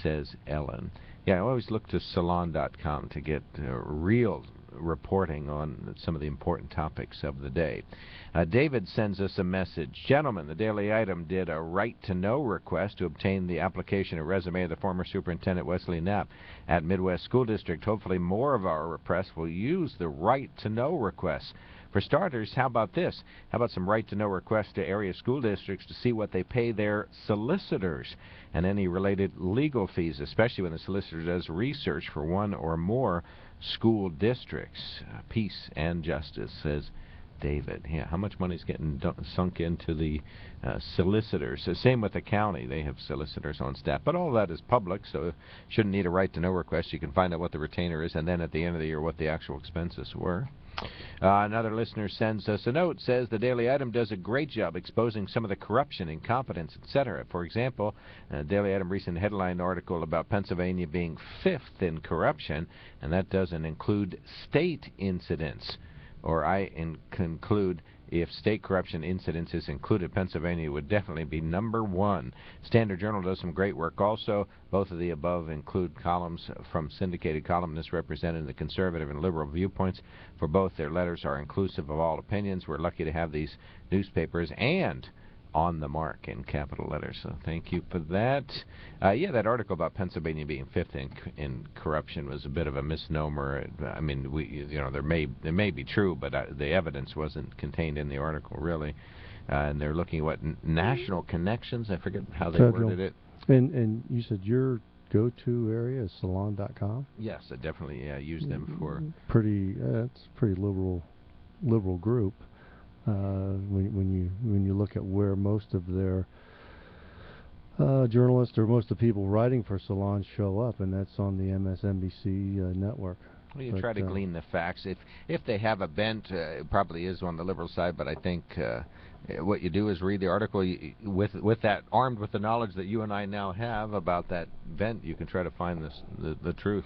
says Ellen. Yeah, I always look to Salon.com to get real reporting on some of the important topics of the day. David sends us a message. Gentlemen, the Daily Item did a right-to-know request to obtain the application and resume of the former Superintendent Wesley Knapp at Midwest School District. Hopefully more of our press will use the right-to-know requests. For starters, how about this? How about some right-to-know requests to area school districts to see what they pay their solicitors and any related legal fees, especially when the solicitor does research for one or more school districts. Peace and justice, says David. Yeah, how much money is getting sunk into the solicitors? Same with the county. They have solicitors on staff. But all that is public, so shouldn't need a right-to-know request. You can find out what the retainer is, and then at the end of the year what the actual expenses were. Another listener sends us a note, says the Daily Item does a great job exposing some of the corruption, incompetence, etc. For example, Daily Item recent headline article about Pennsylvania being 5th in corruption, and that doesn't include state incidents. Or I conclude if state corruption incidents is included, Pennsylvania would definitely be number 1. Standard Journal does some great work also. Both of the above include columns from syndicated columnists representing the conservative and liberal viewpoints. For both, their letters are inclusive of all opinions. We're lucky to have these newspapers and on the mark in capital letters. So thank you for that. Yeah, that article about Pennsylvania being 5th in corruption was a bit of a misnomer. I mean, it may be true, but the evidence wasn't contained in the article really. And they're looking at what national connections. I forget how they worded it. And you said your go-to area is Salon.com? Yes, I definitely use them for it's a pretty liberal group. When you look at where most of their journalists or most of the people writing for Salon show up, and that's on the MSNBC network. Well, you try to glean the facts. If they have a bent, it probably is on the liberal side, but I think what you do is read the article with that, armed with the knowledge that you and I now have about that bent, you can try to find the truth.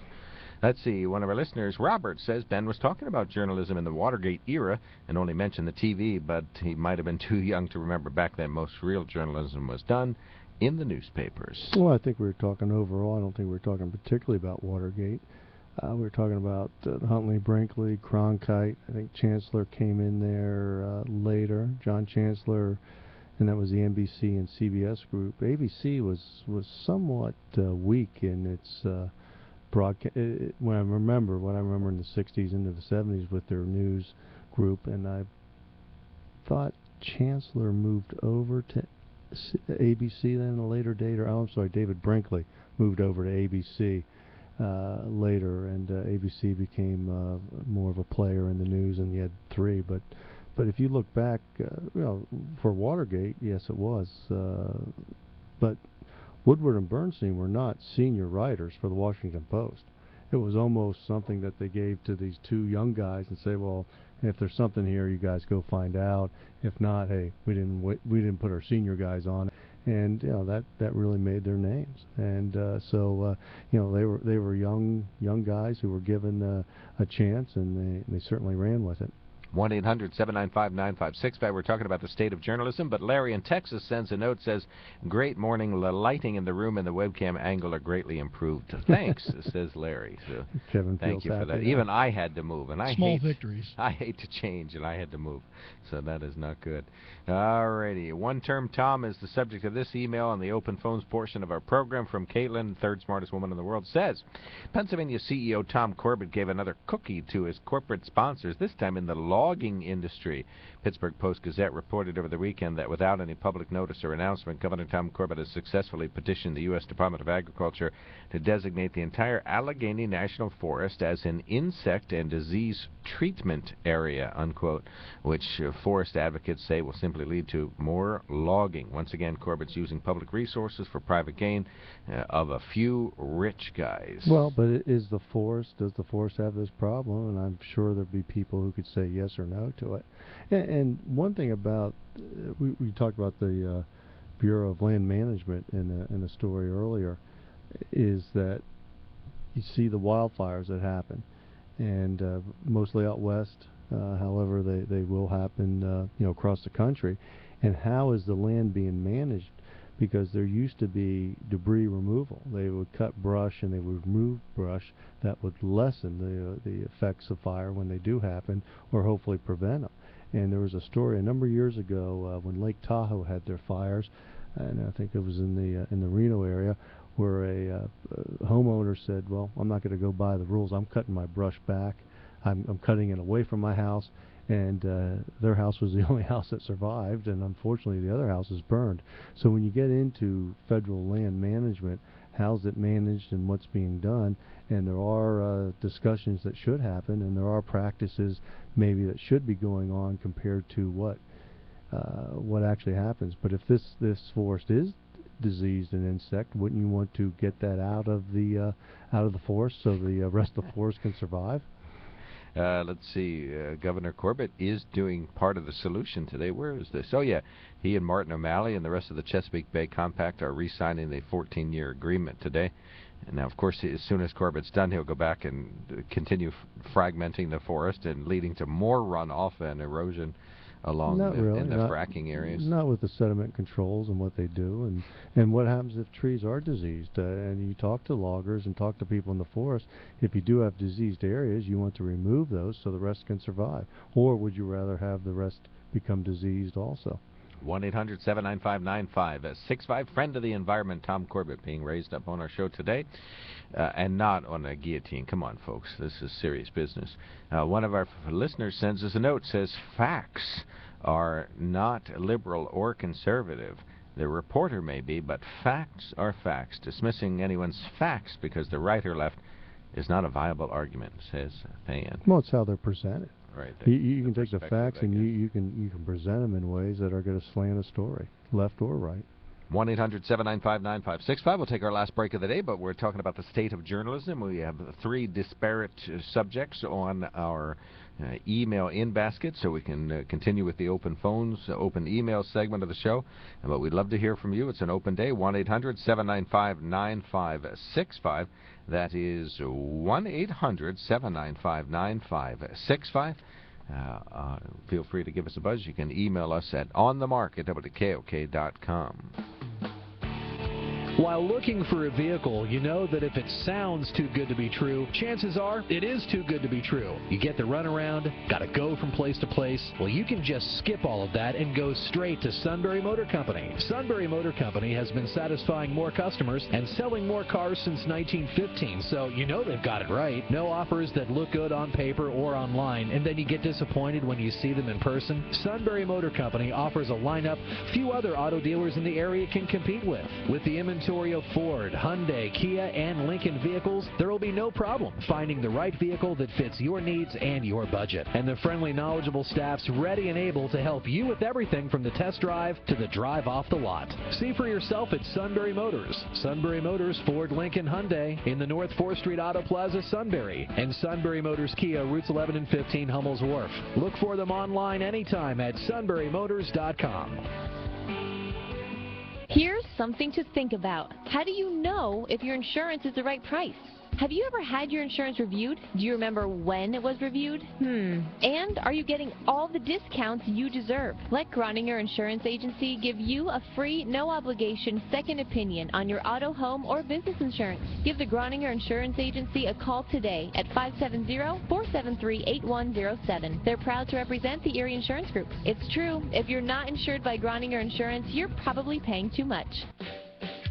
Let's see, one of our listeners, Robert, says Ben was talking about journalism in the Watergate era and only mentioned the TV, but he might have been too young to remember back then most real journalism was done in the newspapers. Well, I think we were talking overall. I don't think we were talking particularly about Watergate. We were talking about Huntley, Brinkley, Cronkite. I think Chancellor came in there later, John Chancellor, and that was the NBC and CBS group. ABC was somewhat weak in its broadcast. What I remember in the 60s into the 70s with their news group, and I thought Chancellor moved over to ABC then at a later date, or I'm sorry, David Brinkley moved over to ABC later, and ABC became more of a player in the news, and you had 3. But if you look back, for Watergate, yes, it was. But Woodward and Bernstein were not senior writers for the Washington Post. It was almost something that they gave to these 2 young guys and say, well, if there's something here, you guys go find out. If not, hey, we didn't put our senior guys on. And that really made their names. And so they were young guys who were given a chance, and they certainly ran with it. 1-800-795-9565. We're talking about the state of journalism, but Larry in Texas sends a note, says, great morning, the lighting in the room and the webcam angle are greatly improved. Thanks, says Larry. So Kevin thank you for that. Happy, Even I had to move, and Small victories. I hate to change, and I had to move, so that is not good. Alrighty, One-Term Tom is the subject of this email on the open phones portion of our program from Caitlin, third smartest woman in the world, says, Pennsylvania CEO Tom Corbett gave another cookie to his corporate sponsors, this time in the logging industry. Pittsburgh Post-Gazette reported over the weekend that without any public notice or announcement, Governor Tom Corbett has successfully petitioned the U.S. Department of Agriculture to designate the entire Allegheny National Forest as an insect and disease treatment area, unquote, which forest advocates say will simply lead to more logging. Once again, Corbett's using public resources for private gain of a few rich guys. Well, but does the forest have this problem? And I'm sure there'd be people who could say yes or no to it. And one thing about, we talked about the Bureau of Land Management in a story earlier, is that you see the wildfires that happen, and mostly out west. However, they will happen, across the country. And how is the land being managed? Because there used to be debris removal. They would cut brush and they would remove brush that would lessen the effects of fire when they do happen, or hopefully prevent them. And there was a story a number of years ago when Lake Tahoe had their fires, and I think it was in the Reno area, where a homeowner said, well, I'm not going to go by the rules. I'm cutting my brush back. I'm cutting it away from my house. And their house was the only house that survived, and unfortunately the other house is burned. So when you get into federal land management, how's it managed and what's being done, and there are discussions that should happen, and there are practices maybe that should be going on compared to what actually happens. But if this forest is diseased and insect, wouldn't you want to get that out of the forest so the rest of the forest can survive? Let's see, Governor Corbett is doing part of the solution today. Where is this? Oh, yeah, he and Martin O'Malley and the rest of the Chesapeake Bay Compact are re-signing the 14-year agreement today. And now, of course, as soon as Corbett's done, he'll go back and continue fragmenting the forest and leading to more runoff and erosion along in the fracking areas. Not with the sediment controls and what they do, and what happens if trees are diseased. And you talk to loggers and talk to people in the forest. If you do have diseased areas, you want to remove those so the rest can survive. Or would you rather have the rest become diseased also? 1-800-795-9565. Friend of the environment, Tom Corbett, being raised up on our show today, and not on a guillotine. Come on, folks. This is serious business. One of our listeners sends us a note, says, facts are not liberal or conservative. The reporter may be, but facts are facts. Dismissing anyone's facts because the right or left is not a viable argument, says Fan. Well, it's how they're presented. Right. You can take the facts and you can present them in ways that are going to slant a story, left or right. 1-800-795-9565. We'll take our last break of the day, but we're talking about the state of journalism. We have 3 disparate subjects on our email in basket, so we can continue with the open phones, open email segment of the show. But we'd love to hear from you. It's an open day. 1-800-795-9565. That is 1-800-795-9565. Feel free to give us a buzz. You can email us at onthemark@wkok.com. While looking for a vehicle, you know that if it sounds too good to be true, chances are it is too good to be true. You get the runaround, gotta go from place to place. Well, you can just skip all of that and go straight to Sunbury Motor Company. Sunbury Motor Company has been satisfying more customers and selling more cars since 1915, so you know they've got it right. No offers that look good on paper or online, and then you get disappointed when you see them in person. Sunbury Motor Company offers a lineup few other auto dealers in the area can compete with. With the inventory of Ford, Hyundai, Kia, and Lincoln vehicles, there will be no problem finding the right vehicle that fits your needs and your budget. And the friendly, knowledgeable staff's ready and able to help you with everything from the test drive to the drive off the lot. See for yourself at Sunbury Motors. Sunbury Motors, Ford, Lincoln, Hyundai in the North 4th Street Auto Plaza, Sunbury. And Sunbury Motors Kia, routes 11 and 15, Hummel's Wharf. Look for them online anytime at sunburymotors.com. Here's something to think about. How do you know if your insurance is the right price? Have you ever had your insurance reviewed? Do you remember when it was reviewed? And are you getting all the discounts you deserve? Let Groninger Insurance Agency give you a free, no-obligation second opinion on your auto, home, or business insurance. Give the Groninger Insurance Agency a call today at 570-473-8107. They're proud to represent the Erie Insurance Group. It's true, if you're not insured by Groninger Insurance, you're probably paying too much.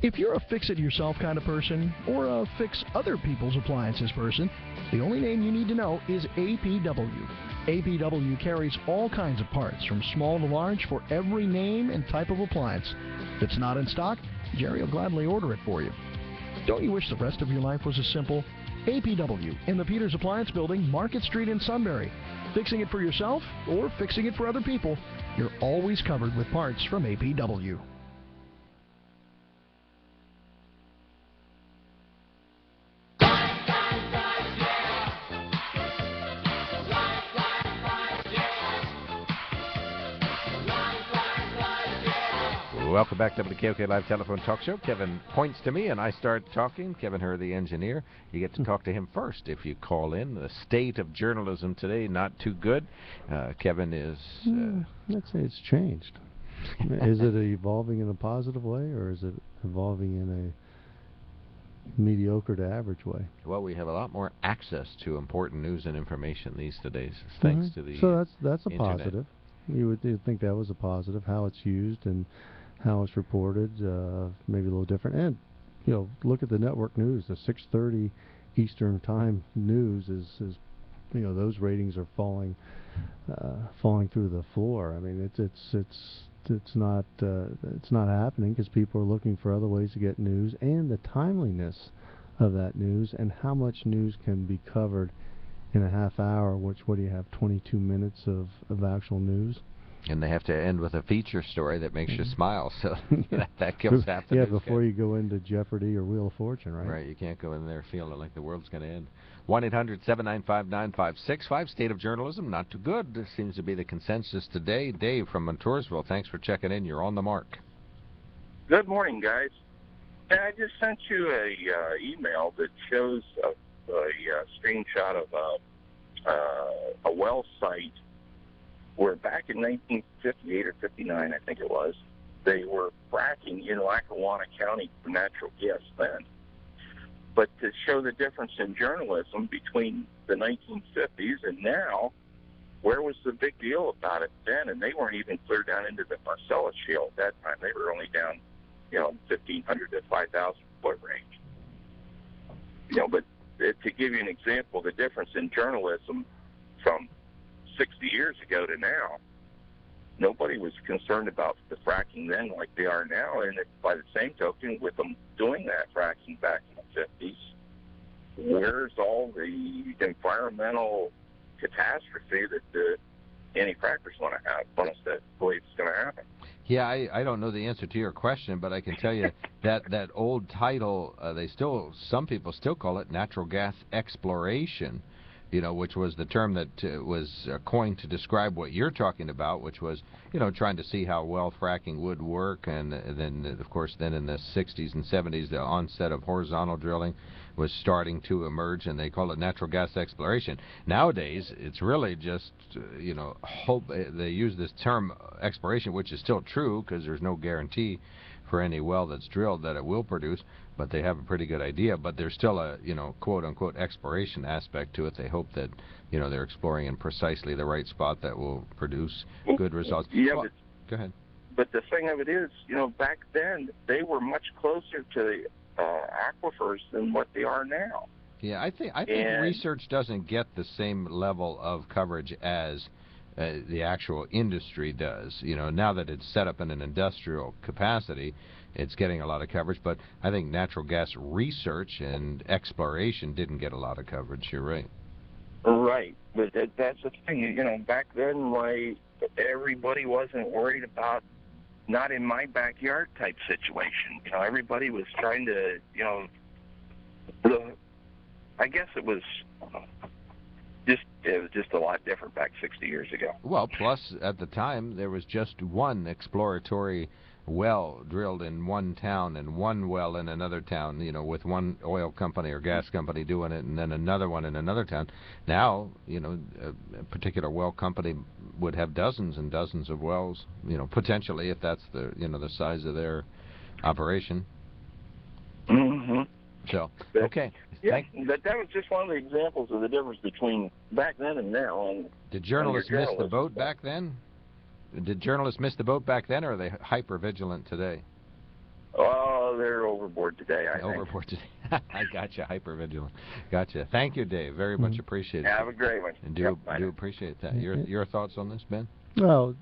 If you're a fix-it-yourself kind of person or a fix other people's appliances person, the only name you need to know is APW. APW carries all kinds of parts from small to large for every name and type of appliance. If it's not in stock, Jerry will gladly order it for you. Don't you wish the rest of your life was as simple? APW in the Peters Appliance Building, Market Street in Sunbury. Fixing it for yourself or fixing it for other people, you're always covered with parts from APW. Welcome back to WKOK Live Telephone Talk Show. Kevin points to me and I start talking. Kevin Herr, the engineer. You get to talk to him first if you call in. The state of journalism today, not too good. Kevin is... Let's say it's changed. Is it evolving in a positive way, or is it evolving in a mediocre to average way? Well, we have a lot more access to important news and information these days, thanks to the So that's a internet. positive. You would think that was a positive. How it's used and how it's reported, maybe a little different. And, you know, look at the network news. The 6:30 Eastern Time news is you know, those ratings are falling through the floor. I mean, it's not happening because people are looking for other ways to get news, and the timeliness of that news and how much news can be covered in a half hour. What do you have? 22 minutes of actual news. And they have to end with a feature story that makes you smile, so that kills half the Yeah, news. before you go into Jeopardy or Wheel of Fortune, right? Right, you can't go in there feeling like the world's going to end. 1-800-795-9565. State of journalism, not too good. This seems to be the consensus today. Dave from Montoursville, thanks for checking in. You're on the mark. Good morning, guys. I just sent you a email that shows a screenshot of a well site where back in 1958 or 59, I think it was, they were fracking in Lackawanna County for natural gas then. But to show the difference in journalism between the 1950s and now, where was the big deal about it then? And they weren't even clear down into the Marcellus Shale at that time. They were only down, 1,500 to 5,000 foot range. But to give you an example, the difference in journalism from 60 years ago to now, nobody was concerned about the fracking then like they are now. And by the same token, with them doing that fracking back in the 50s, where's all the environmental catastrophe that the anti-frackers want to believe is going to happen? Yeah, I don't know the answer to your question, but I can tell you that old title, some people still call it natural gas exploration, which was the term that was coined to describe what you're talking about, which was, trying to see how well fracking would work. And then, of course, then in the 60s and 70s, the onset of horizontal drilling was starting to emerge, and they call it natural gas exploration. Nowadays, it's really just, hope. They use this term exploration, which is still true because there's no guarantee for any well that's drilled that it will produce, but they have a pretty good idea. But there's still a, quote-unquote exploration aspect to it. They hope that, they're exploring in precisely the right spot that will produce good results. Yeah, well, go ahead. But the thing of it is, back then they were much closer to the aquifers than what they are now. Yeah, I think research doesn't get the same level of coverage as the actual industry does. Now that it's set up in an industrial capacity, it's getting a lot of coverage. But I think natural gas research and exploration didn't get a lot of coverage. You're right. Right, but that's the thing. Back then, why everybody wasn't worried about not in my backyard type situation. Everybody was trying to, I guess it was just a lot different back 60 years ago. Well, plus at the time there was just one exploratory well drilled in one town and one well in another town, with one oil company or gas company doing it, and then another one in another town. Now, a particular well company would have dozens and dozens of wells, potentially, if that's the, the size of their operation. Mm-hmm. So, okay. Yeah, that was just one of the examples of the difference between back then and now. And did journalists miss the boat back then? Did journalists miss the boat back then, or are they hyper-vigilant today? Oh, they're overboard today, I think. Overboard today. I gotcha, hyper-vigilant. Gotcha. Thank you, Dave. Very much appreciated. Have a great one. And do appreciate that. Your thoughts on this, Ben? Well,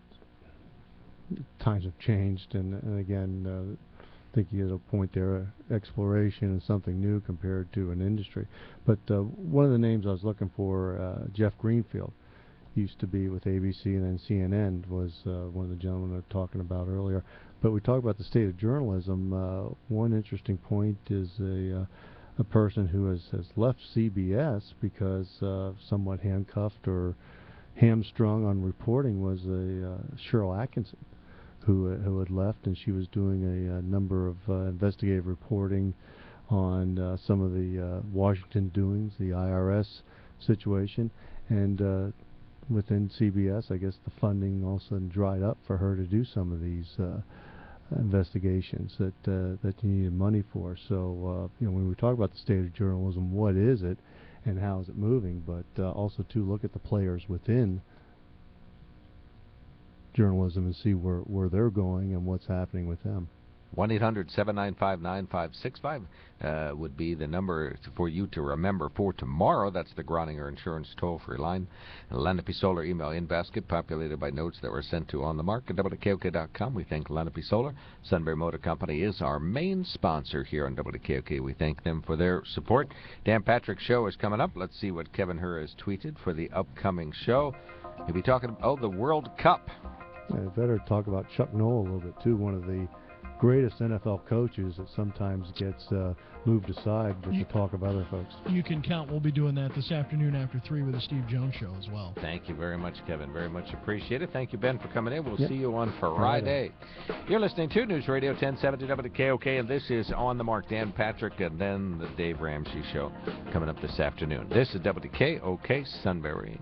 times have changed, and again, I think you had a point there. Exploration is something new compared to an industry. But one of the names I was looking for, Jeff Greenfield, used to be with ABC and then CNN, was one of the gentlemen we were talking about earlier. But we talk about the state of journalism. One interesting point is a person who has left CBS because somewhat handcuffed or hamstrung on reporting was Cheryl Atkinson, who had left, and she was doing a number of investigative reporting on some of the Washington doings, the IRS situation, and within CBS, I guess the funding also dried up for her to do some of these investigations that you needed money for. So when we talk about the state of journalism, what is it, and how is it moving? But also to look at the players within journalism and see where they're going and what's happening with them. 1-800-795-9565 would be the number for you to remember for tomorrow. That's the Groninger Insurance toll-free line. Lenape Solar email in basket populated by notes that were sent to On the Mark at WKOK.com. We thank Lenape Solar. Sunbury Motor Company is our main sponsor here on WKOK. We thank them for their support. Dan Patrick's show is coming up. Let's see what Kevin Herr has tweeted for the upcoming show. He'll be talking about the World Cup. I better talk about Chuck Noll a little bit, too. One of the greatest NFL coaches that sometimes gets moved aside with the talk of other folks. You can count. We'll be doing that this afternoon after 3 with the Steve Jones Show as well. Thank you very much, Kevin. Very much appreciated. Thank you, Ben, for coming in. We'll see you on Friday. You're listening to News Radio 1070 WKOK, and this is On the Mark. Dan Patrick, and then the Dave Ramsey Show coming up this afternoon. This is WKOK Sunbury.